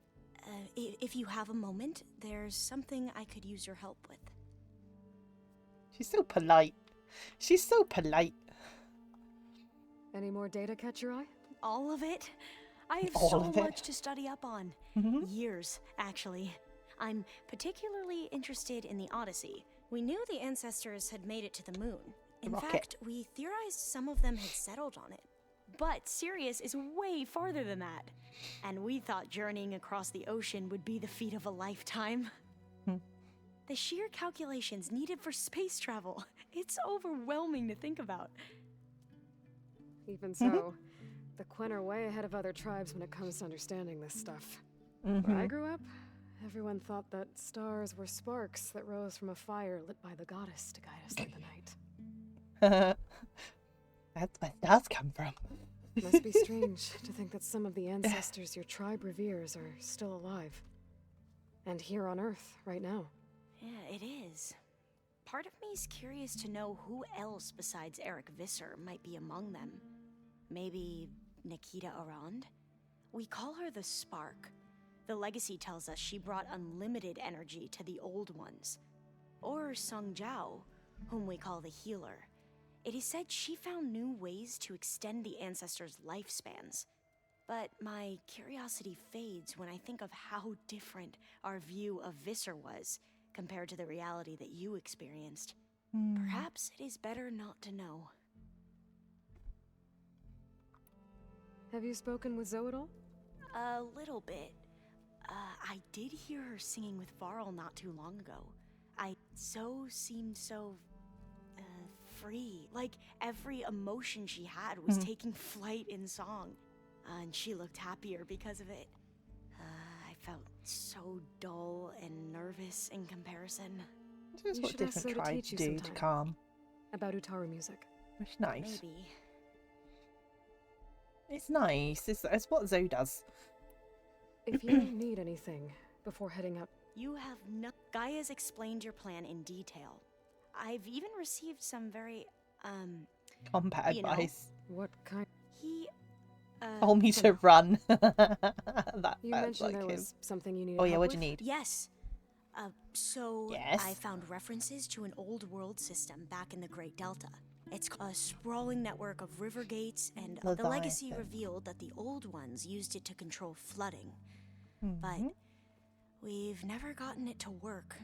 If you have a moment, there's something I could use your help with. She's so polite. She's so polite. Any more data catch your eye? All of it? I have All so of it? much to study up on. Years, actually. I'm particularly interested in the Odyssey. We knew the ancestors had made it to the moon. In rocket. fact, we theorized some of them had settled on it. But Sirius is way farther than that. And we thought journeying across the ocean would be the feat of a lifetime. The sheer calculations needed for space travel. It's overwhelming to think about. Even so, the Quen are way ahead of other tribes when it comes to understanding this stuff. Where I grew up, everyone thought that stars were sparks that rose from a fire lit by the goddess to guide us through the night. That's where stars come from. Must be strange to think that some of the ancestors your tribe reveres are still alive. And here on Earth, right now. Yeah, it is. Part of me's curious to know who else besides Eric Visser might be among them. Maybe Nikita Arand? We call her the Spark. The legacy tells us she brought unlimited energy to the old ones. Or Sung Jiao, whom we call the Healer. It is said she found new ways to extend the ancestors' lifespans. But my curiosity fades when I think of how different our view of Visser was compared to the reality that you experienced. Perhaps it is better not to know. Have you spoken with Zoe at all? A little bit. I did hear her singing with Varl not too long ago. Seemed so free. Like every emotion she had was taking flight in song. And she looked happier because of it. I felt so dull and nervous in comparison. This is You what should ask different Zoe to tribes teach you do to sometime. calm. About Utaru music. It's nice. Maybe. It's nice. It's what Zoe does. If you need anything before heading out, You have no. Gaia's explained your plan in detail. I've even received some very, Combat you know. advice. what kind? He, Told me to run. That You sounds mentioned like there him. was something you needed Oh yeah, help what'd you with? need? Yes. So Yes? I found references to an old world system back in the Great Delta. It's a sprawling network of river gates, and the legacy Leviathan. revealed that the old ones used it to control flooding. Mm-hmm. But we've never gotten it to work.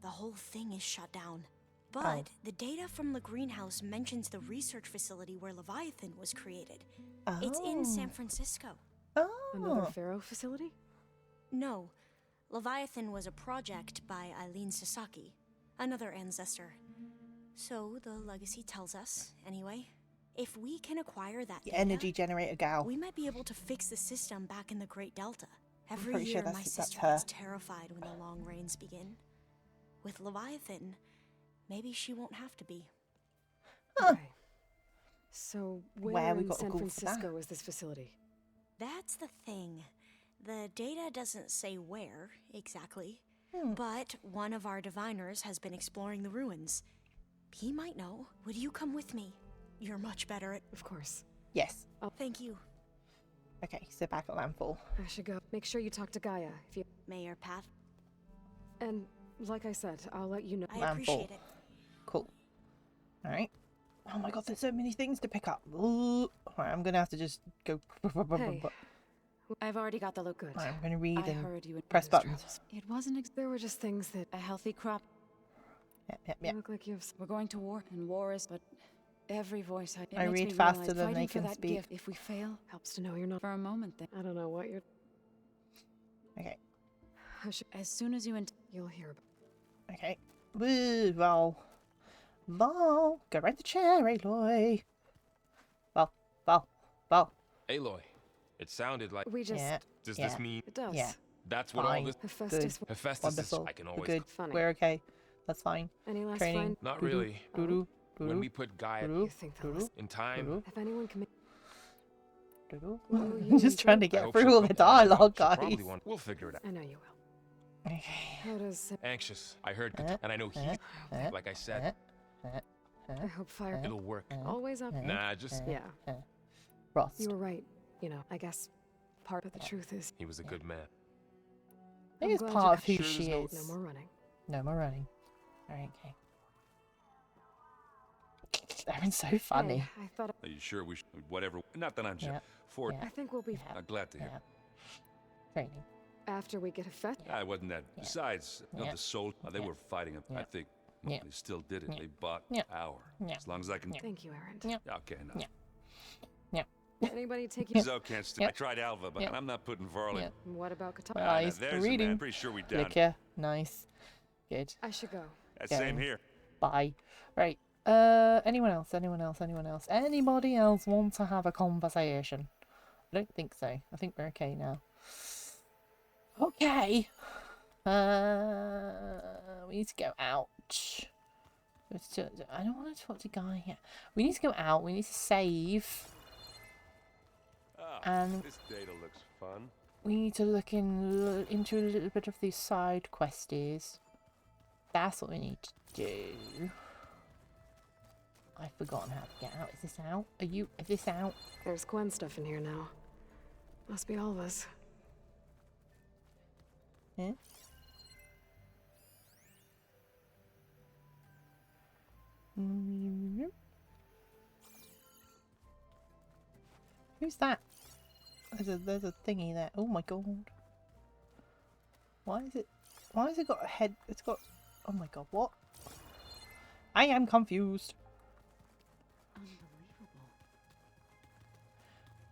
The whole thing is shut down. But the data from the greenhouse mentions the research facility where Leviathan was created. It's in San Francisco. Another Oh. Pharaoh facility? No, Leviathan was a project by Eileen Sasaki, another ancestor. So the legacy tells us, anyway, if we can acquire that The data, energy generator gal. we might be able to fix the system back in the Great Delta. Every pretty sure year, my that's sister her. gets terrified when the long rains begin. With Leviathan, maybe she won't have to be. Okay. So Where where we in gotta San go for that? Francisco is this facility? That's the thing. The data doesn't say where exactly, Hmm. but one of our diviners has been exploring the ruins. He might know. Would you come with me? You're much better at. Of course. Yes. Thank you, Okay, sit back at landfall. I should go. Make sure you talk to Gaia if you. Mayor Pat. And like I said, I'll let you know. I Landfall. appreciate it. Cool. Alright. Oh my god, there's so many things to pick up. Ooh. Alright, I'm gonna have to just go. Hey. I've already got the look. Good. I'm gonna read I and heard you press Those buttons. travels. It wasn't There were just things that a healthy crop. Yep. you look like you have. We're going to war, and war is. But every voice it I makes read me faster realize than they fighting for can that speak. gift, if we fail Helps to know you're not. for a moment, then I don't know what you're. Okay. I should. as soon as you You'll hear about. Okay. Woo, Val. Val. Go right the chair, Aloy. Val. Aloy, it sounded like. We just. Yeah. Does yeah. this mean It does. Yeah. that's what all Fine. this? Hephaestus. Hephaestus is. Wonderful. I can We're always. good. Funny. We're okay. That's fine. Any last Training. fine? Not Doo-doo, really. Doo-doo, When doo-doo, we put Gaia doo-doo, You think they'll doo-doo, listen? in time, doo-doo, If anyone can make. doo-doo. Well, you I'm just enjoy- trying to I get hope through she'll all the come to our house. dialogue, She'll guys. probably want- We'll figure it out. I know you will. Okay. How does. Anxious. I heard, Uh, and I know he. uh, Like I said, I hope fire. it'll work. Always up. Nah, just Yeah. Frost. You were right. You know, I guess part of the truth is he was a good man. I think it's glad part of you who sure she there's is. No more running. No more running. Alright, okay. Erin's so funny. Hey, I thought. Are you sure we should? Whatever. Not that I'm sure. Yeah. For Yeah. I think we'll be Yeah. I'm glad to hear. Yeah. Training. after we get a fetch. I wasn't that. Yeah. Besides, you know, Yeah. the soul. They Yeah. were fighting him. Yeah. I think Yeah. they still did it. Yeah. They bought Yeah. our. Yeah. As long as I can. Yeah. Thank you, Aaron. Yeah. Okay, no. Yeah. Yeah. Anybody take you? So can't. Yeah. I tried Alva, but Yeah. I'm not putting Varl Yeah. in. What about Qatar? Well, he's There's a man. reading. Pretty sure we down. Clicker. Nice. Good. I should go. Same Go. here. Bye. Right. Anyone else? Anyone else? Anyone else? Anybody else want to have a conversation? I don't think so. I think we're okay now. Okay. We need to go out. I don't want to talk to Guy yet. We need to go out. We need to save. And This data looks fun. we need to look into a little bit of these side questies. That's what we need to do. I've forgotten how to get out. Is this out? Is this out? There's Gwen stuff in here now. Must be Alva's. Yeah? Who's that? There's a thingy there. Oh my god. Why has it got a head? It's got, oh my god, what? I am confused.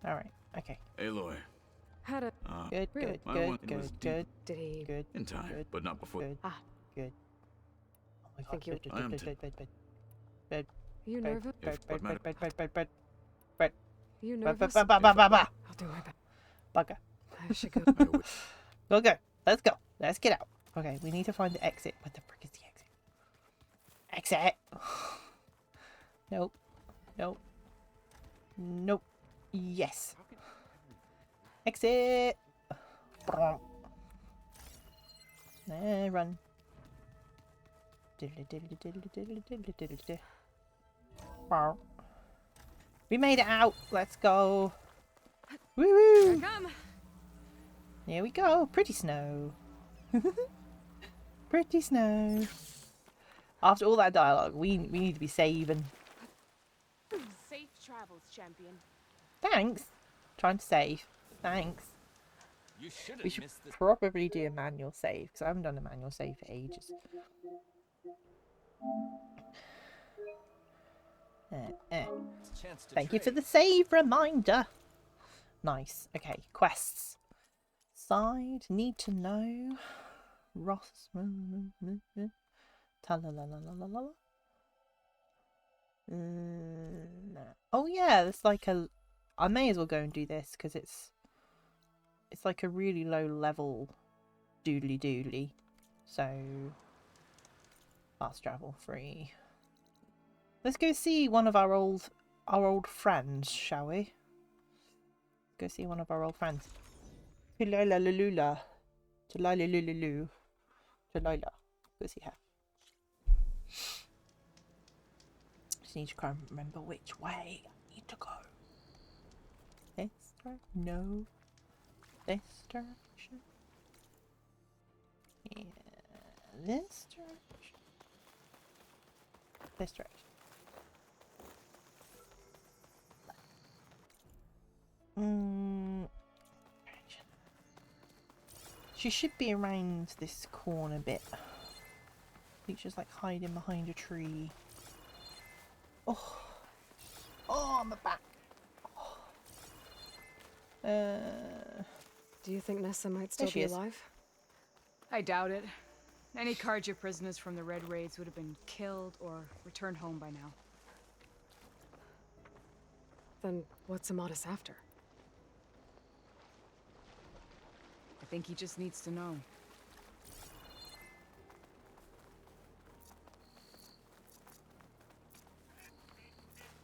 Alright, okay. Aloy. Had a Good, Really? good, My good, one was good, deep. good, did he? good, In time, good, but not before. good, Ah. good. Oh my god, Think you- good, I am good, too. good, good, good. You nervous? What matter- You nervous? I'll do my best. Bugger. I should go. I would- Go, go. Let's go. Let's get out. Okay, we need to find the exit. What the frick is the exit? Exit! Nope. Nope. Nope. Yes. Exit! There, run. We made it out. Let's go. Woo woo! Come. Here we go. Pretty snow. Pretty snow. After all that dialogue, we need to be saving. Safe travels, champion. Thanks. Trying to save. Thanks. You should We have should missed this. probably do a manual save because I haven't done a manual save for ages. Chance to Thank you for trade. the save reminder. Nice. Okay, quests. Side, need to know. Ross. Ta-la-la-la-la-la-la. No. Oh yeah, it's like a. I may as well go and do this because it's like a really low level doodly doodly. So fast travel free. Let's go see one of our old friends, shall we? Go see one of our old friends. Talila Lulula. Talila Lululu. Talila. Go see her. Just need to try and remember which way I need to go. This direction? No. This direction? Yeah. This direction? This direction. She should be around this corner bit. I think she's like hiding behind a tree. Oh, on the back. Do you think Nessa might still she be is. alive? I doubt it. Any Carja prisoners from the Red Raids would have been killed or returned home by now. Then what's Amatis after? I think he just needs to know.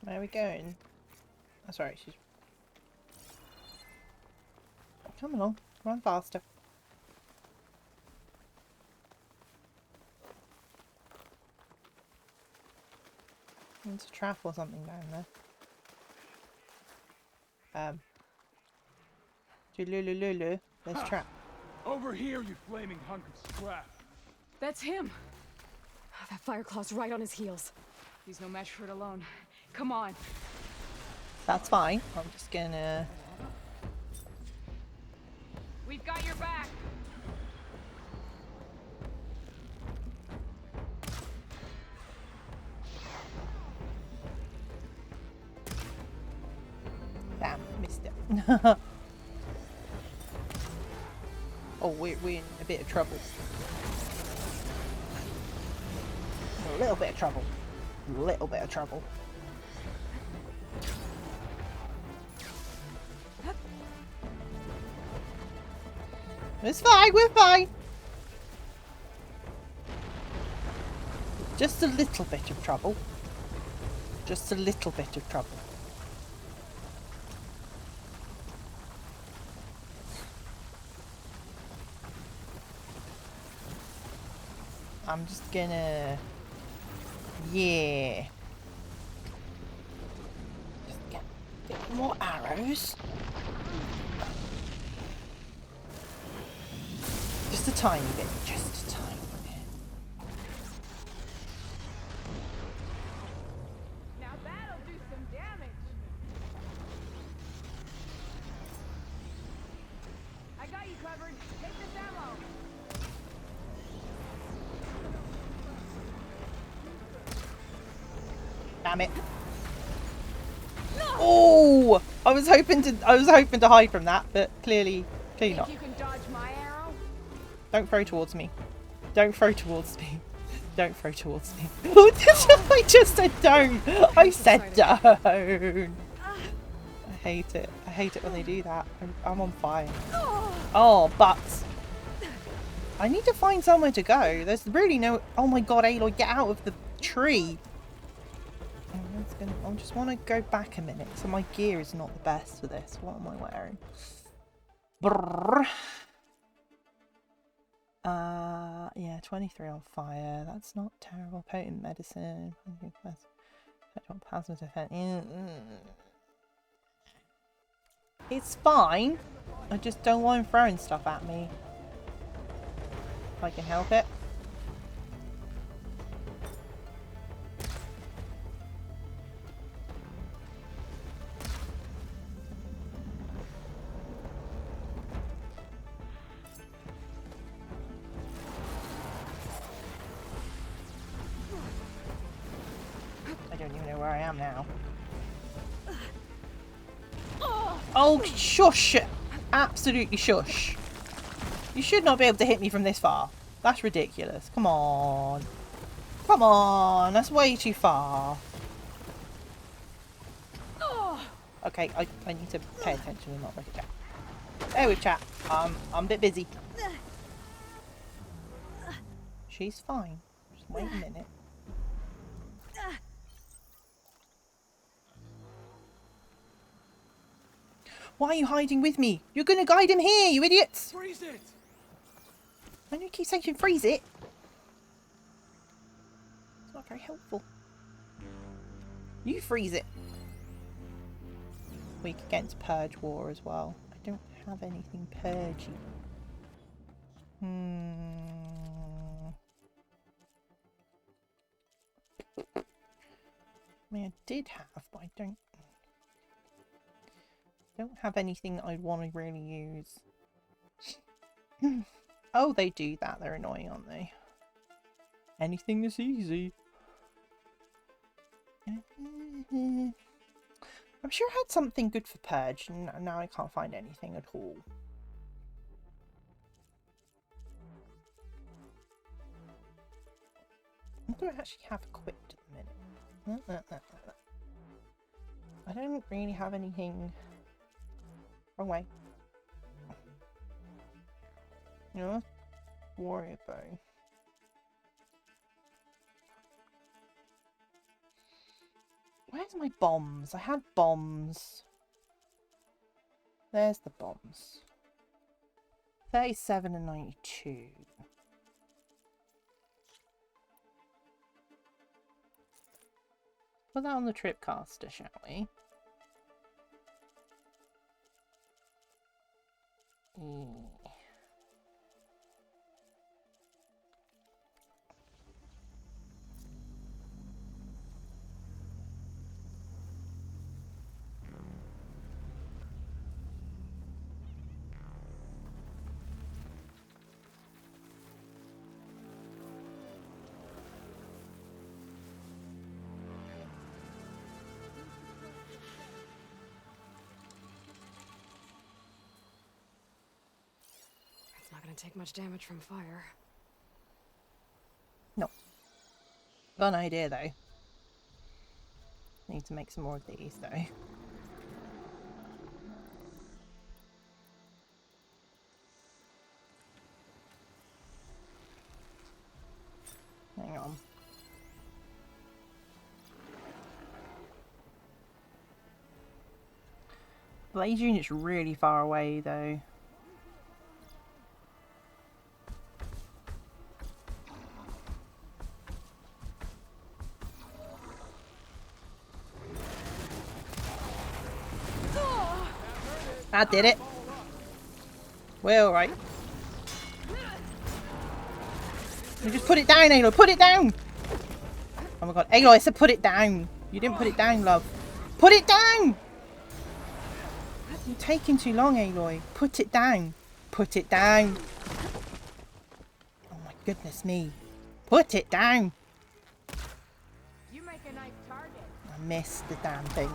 Where are we going? That's right, she's... Come along, run faster. There's a trap or something down there. Lulu, there's a trap. Over here, you flaming hunk of scrap. That's him. Oh, that Fireclaw's right on his heels. He's no match for it alone. Come on. That's fine. I'm just gonna... We've got your back. Damn, missed it. Oh, we're in a bit of trouble. A little bit of trouble. A little bit of trouble. It's fine, we're fine. Just a little bit of trouble. Just a little bit of trouble. I'm just gonna... Yeah. Just get a bit more arrows. Just a tiny bit. Just a tiny bit. Now that'll do some damage. I got you covered. Take this ammo. Damn it. Oh! I was hoping to hide from that, but clearly not. You can dodge my arrow? Don't throw towards me. Don't throw towards me. Don't throw towards me. I just said don't. I said don't. I hate it. I hate it when they do that. I'm on fire. Oh, but I need to find somewhere to go. There's really no... Oh my god, Aloy, get out of the tree. I just want to go back a minute. So my gear is not the best for this. What am I wearing? Brrr. Yeah, 23 on fire. That's not terrible. Potent medicine. Plasma defense. It's fine. I just don't want him throwing stuff at me. If I can help it. I don't even know where I am now. Oh, shush! Absolutely shush. You should not be able to hit me from this far. That's ridiculous. Come on. Come on. That's way too far. Okay, I need to pay attention and not look at chat. There with chat. I'm a bit busy. She's fine. Just wait a minute. Why are you hiding with me? You're gonna guide him here, you idiots! Freeze it! I know you keep saying freeze it. It's not very helpful. You freeze it. Weak against Purge War as well. I don't have anything purgy. I mean, I did have, but I don't have anything that I'd want to really use. Oh, they do that. They're annoying, aren't they? Anything that's easy. I'm sure I had something good for Purge, and now I can't find anything at all. What do I actually have equipped at the minute? I don't really have anything... Wrong way. No, warrior bow. Where's my bombs? I had bombs. There's the bombs. 37 and 92. Put that on the tripcaster, shall we? take much damage from fire. No. Got an idea though. Need to make some more of these though. Hang on. Blaze unit's really far away though. I did it. We're alright. You just put it down, Aloy. Put it down. Oh my god. Aloy, I said put it down. You didn't put it down, love. Put it down! You're taking too long, Aloy. Put it down. Put it down. Oh my goodness me. Put it down. You make a nice target. I missed the damn thing.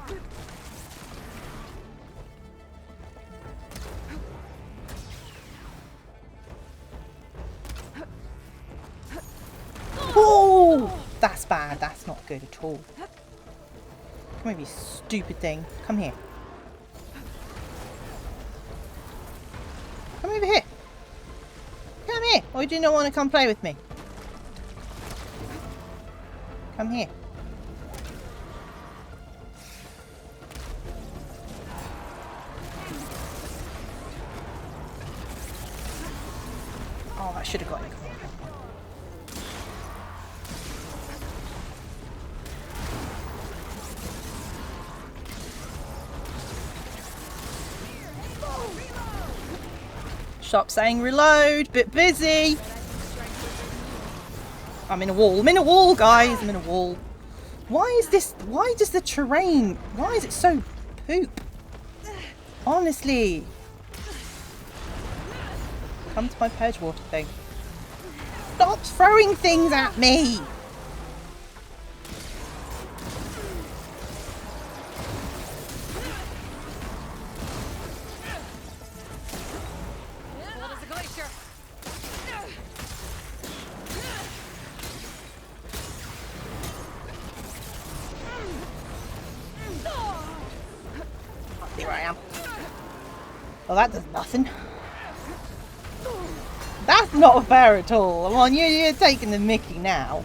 Oh, that's bad. That's not good at all. Come over, you stupid thing. Come here. Come over here. Come here. Or do you not want to come play with me? Come here. Oh, I should have got it. Stop saying reload, bit busy. I'm in a wall. I'm in a wall, guys. I'm in a wall. Why is this? Why does the terrain? Why is it so poop? Honestly. Come to my purge water thing. Stop throwing things at me. Here I am. Well, that does nothing. That's not fair at all. Come on, you're taking the mickey now.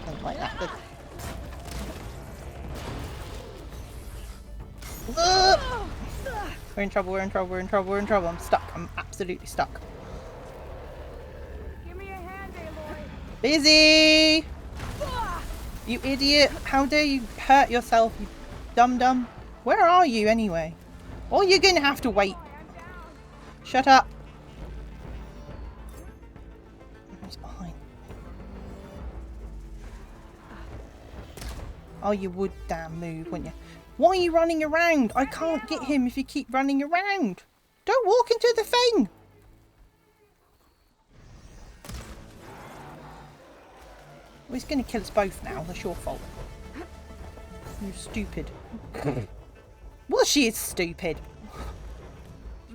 Don't like that. We're in trouble, we're in trouble, we're in trouble, we're in trouble. I'm stuck. I'm absolutely stuck. Give me a hand, Aloy. Busy! You idiot! How dare you hurt yourself, you dum-dum? Where are you anyway? Oh, you're gonna have to wait. Shut up. He's behind. Oh, you would damn move, wouldn't you? Why are you running around? I can't get him if you keep running around. Don't walk into the thing. Well, he's going to kill us both now. That's your fault. You're stupid. Well, she is stupid.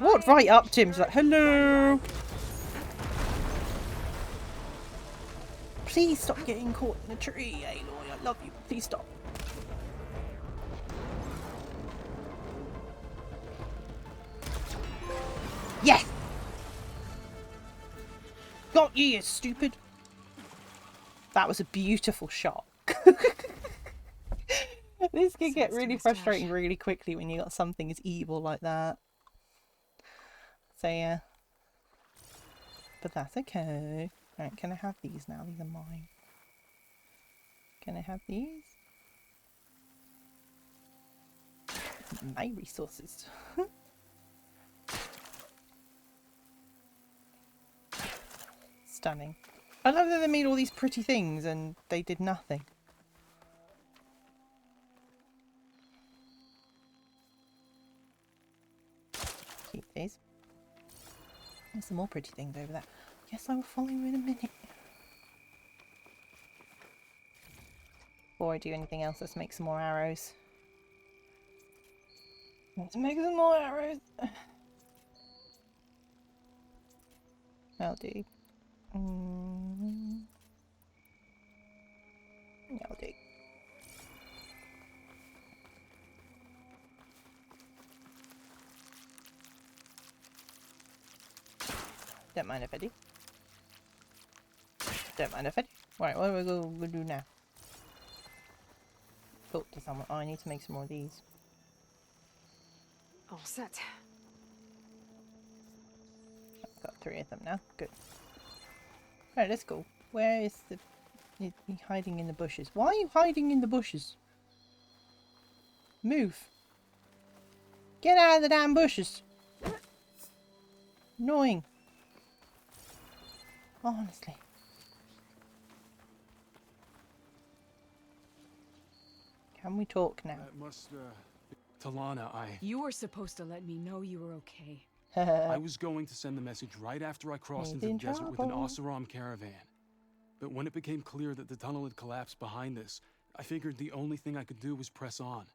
Walked right up to him. She's like, hello. Please stop getting caught in the tree, Aloy. I love you. Please stop. Yes! Got you, you stupid. That was a beautiful shot. This can get really frustrating really quickly when you got something as evil like that. So yeah. But that's okay. Alright, can I have these now? These are mine. Can I have these? My resources. Stunning. I love that they made all these pretty things and they did nothing. Keep these. There's some more pretty things over there. Yes, I will follow you in a minute. Before I do anything else, let's make some more arrows. Let's make some more arrows. That'll do. That'll do. Don't mind if I do. Don't mind if I do. Right, what are we going to do now? Talk to someone. Oh, I need to make some more of these. All set. I've got 3 of them now. Good. Right, let's go. Where is the... He's hiding in the bushes. Why are you hiding in the bushes? Move. Get out of the damn bushes. Annoying. Honestly. Can we talk now? That must, Talana, You were supposed to let me know you were okay. I was going to send the message right after I crossed into the Made in desert with an trouble. Oseram caravan. But when it became clear that the tunnel had collapsed behind us, I figured the only thing I could do was press on.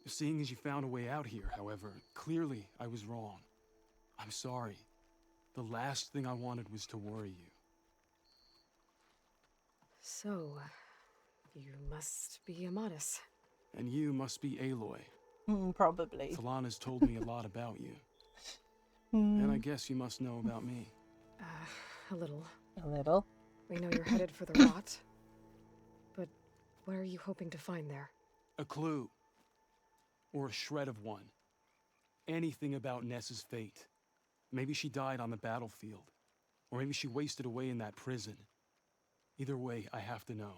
Seeing as you found a way out here, however, clearly I was wrong. I'm sorry. The last thing I wanted was to worry you. So, you must be Amatis. And you must be Aloy. Probably. Talana's told me a lot about you. And I guess you must know about me. A little. A little. We know you're headed for the rot. But what are you hoping to find there? A clue. Or a shred of one. Anything about Nessa's fate. Maybe she died on the battlefield. Or maybe she wasted away in that prison. Either way, I have to know.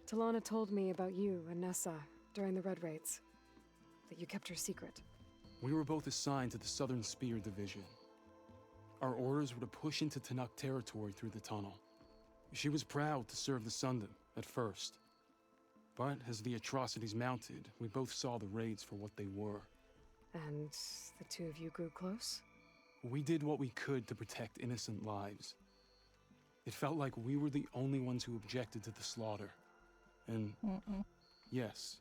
Talana told me about you and Nessa during the Red Raids. That you kept her secret. We were both assigned to the Southern Spear Division. Our orders were to push into Tanuk territory through the tunnel. She was proud to serve the Sundom at first. But as the atrocities mounted, we both saw the raids for what they were. And the two of you grew close? We did what we could to protect innocent lives. It felt like we were the only ones who objected to the slaughter. And yes,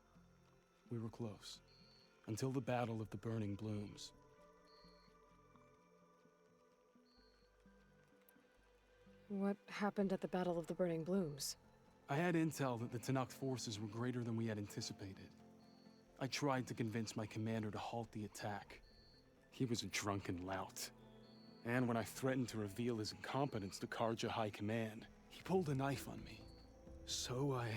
we were close. Until the Battle of the Burning Blooms. What happened at the Battle of the Burning Blooms? I had intel that the Tanuk forces were greater than we had anticipated. I tried to convince my commander to halt the attack. He was a drunken lout. And when I threatened to reveal his incompetence to Karja High Command, he pulled a knife on me. So I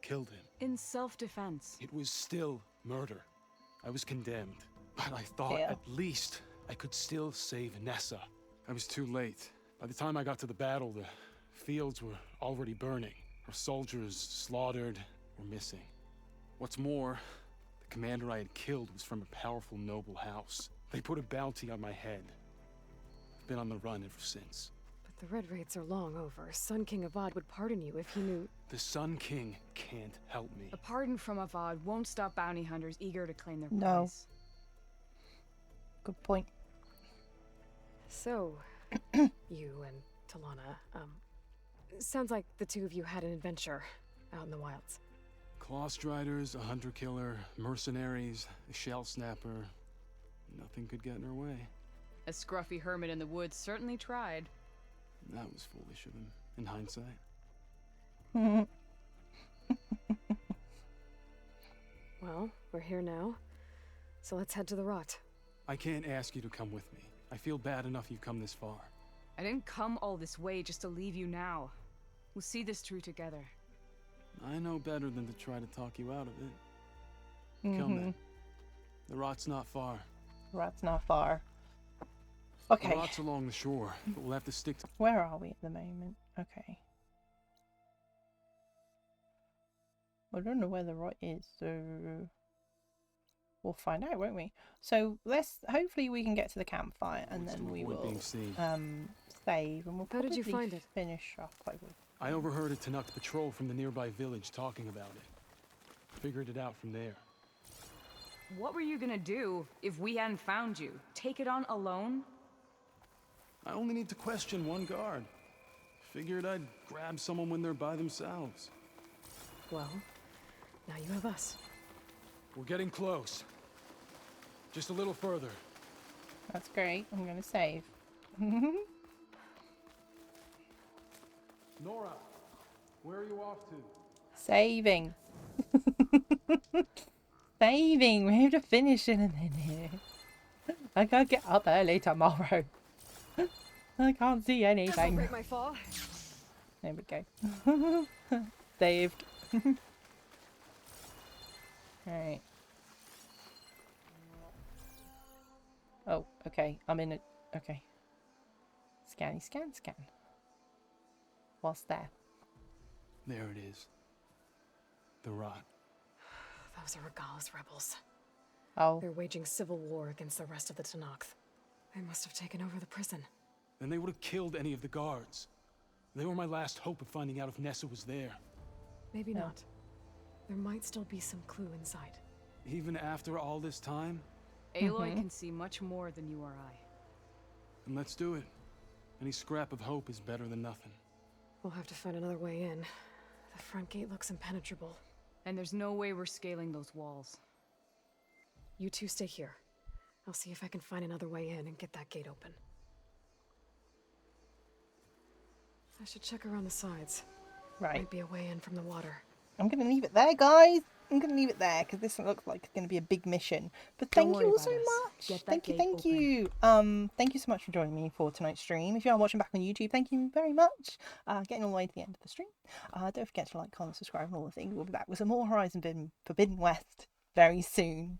killed him. In self-defense. It was still murder. I was condemned, but I thought at least I could still save Nessa. I was too late. By the time I got to the battle, the fields were already burning. Our soldiers slaughtered or missing. What's more, the commander I had killed was from a powerful noble house. They put a bounty on my head. I've been on the run ever since. But the Red Raids are long over. Sun King Avad would pardon you if he knew... The Sun King can't help me. A pardon from Avad won't stop bounty hunters eager to claim their No. prize. Good point. So, you and Talana, sounds like the two of you had an adventure out in the wilds. Claw Striders, a hunter-killer, mercenaries, a shell snapper. Nothing could get in her way. A scruffy hermit in the woods certainly tried. That was foolish of him, in hindsight. Well, we're here now, so let's head to the rot. I can't ask you to come with me. I feel bad enough you've come this far. I didn't come all this way just to leave you now. We'll see this through together. I know better than to try to talk you out of it. Come then. The rot's not far. Rat's not far. Okay. The rot's along the shore, but we'll have to stick to... Where are we at the moment? Okay. I don't know where the rot is, so we'll find out, won't we? So hopefully we can get to the campfire and then we will being seen. save and we'll How did you probably find it? finish off quite well. I overheard a Tanuk patrol from the nearby village talking about it. Figured it out from there. What were you gonna do if we hadn't found you? Take it on alone? I only need to question one guard. Figured I'd grab someone when they're by themselves. Well, now you have us. We're getting close. Just a little further. That's great. I'm gonna save. Nora, where are you off to? Saving. Saving. We have to finish in a minute. I gotta get up early tomorrow. I can't see anything. Break my fall. There we go. Saved. Alright. Oh, okay. I'm in it. Okay. Scanny, scan, scan. What's there? There it is. The rot. Those are Regala's rebels. Oh. They're waging civil war against the rest of the Tenakth. They must have taken over the prison. Then they would have killed any of the guards. They were my last hope of finding out if Nessa was there. Maybe not. There might still be some clue inside. Even after all this time? Aloy can see much more than you or I. Then let's do it. Any scrap of hope is better than nothing. We'll have to find another way in. The front gate looks impenetrable. And there's no way we're scaling those walls. You two stay here. I'll see if I can find another way in and get that gate open. I should check around the sides. Right. Might be a way in from the water. I'm going to leave it there, guys. I'm going to leave it there because this looks like it's going to be a big mission. But thank you all so much. Thank you. Thank you so much for joining me for tonight's stream. If you are watching back on YouTube, thank you very much. Getting all the way to the end of the stream. Don't forget to like, comment, subscribe, and all the things. We'll be back with some more Horizon Forbidden West very soon.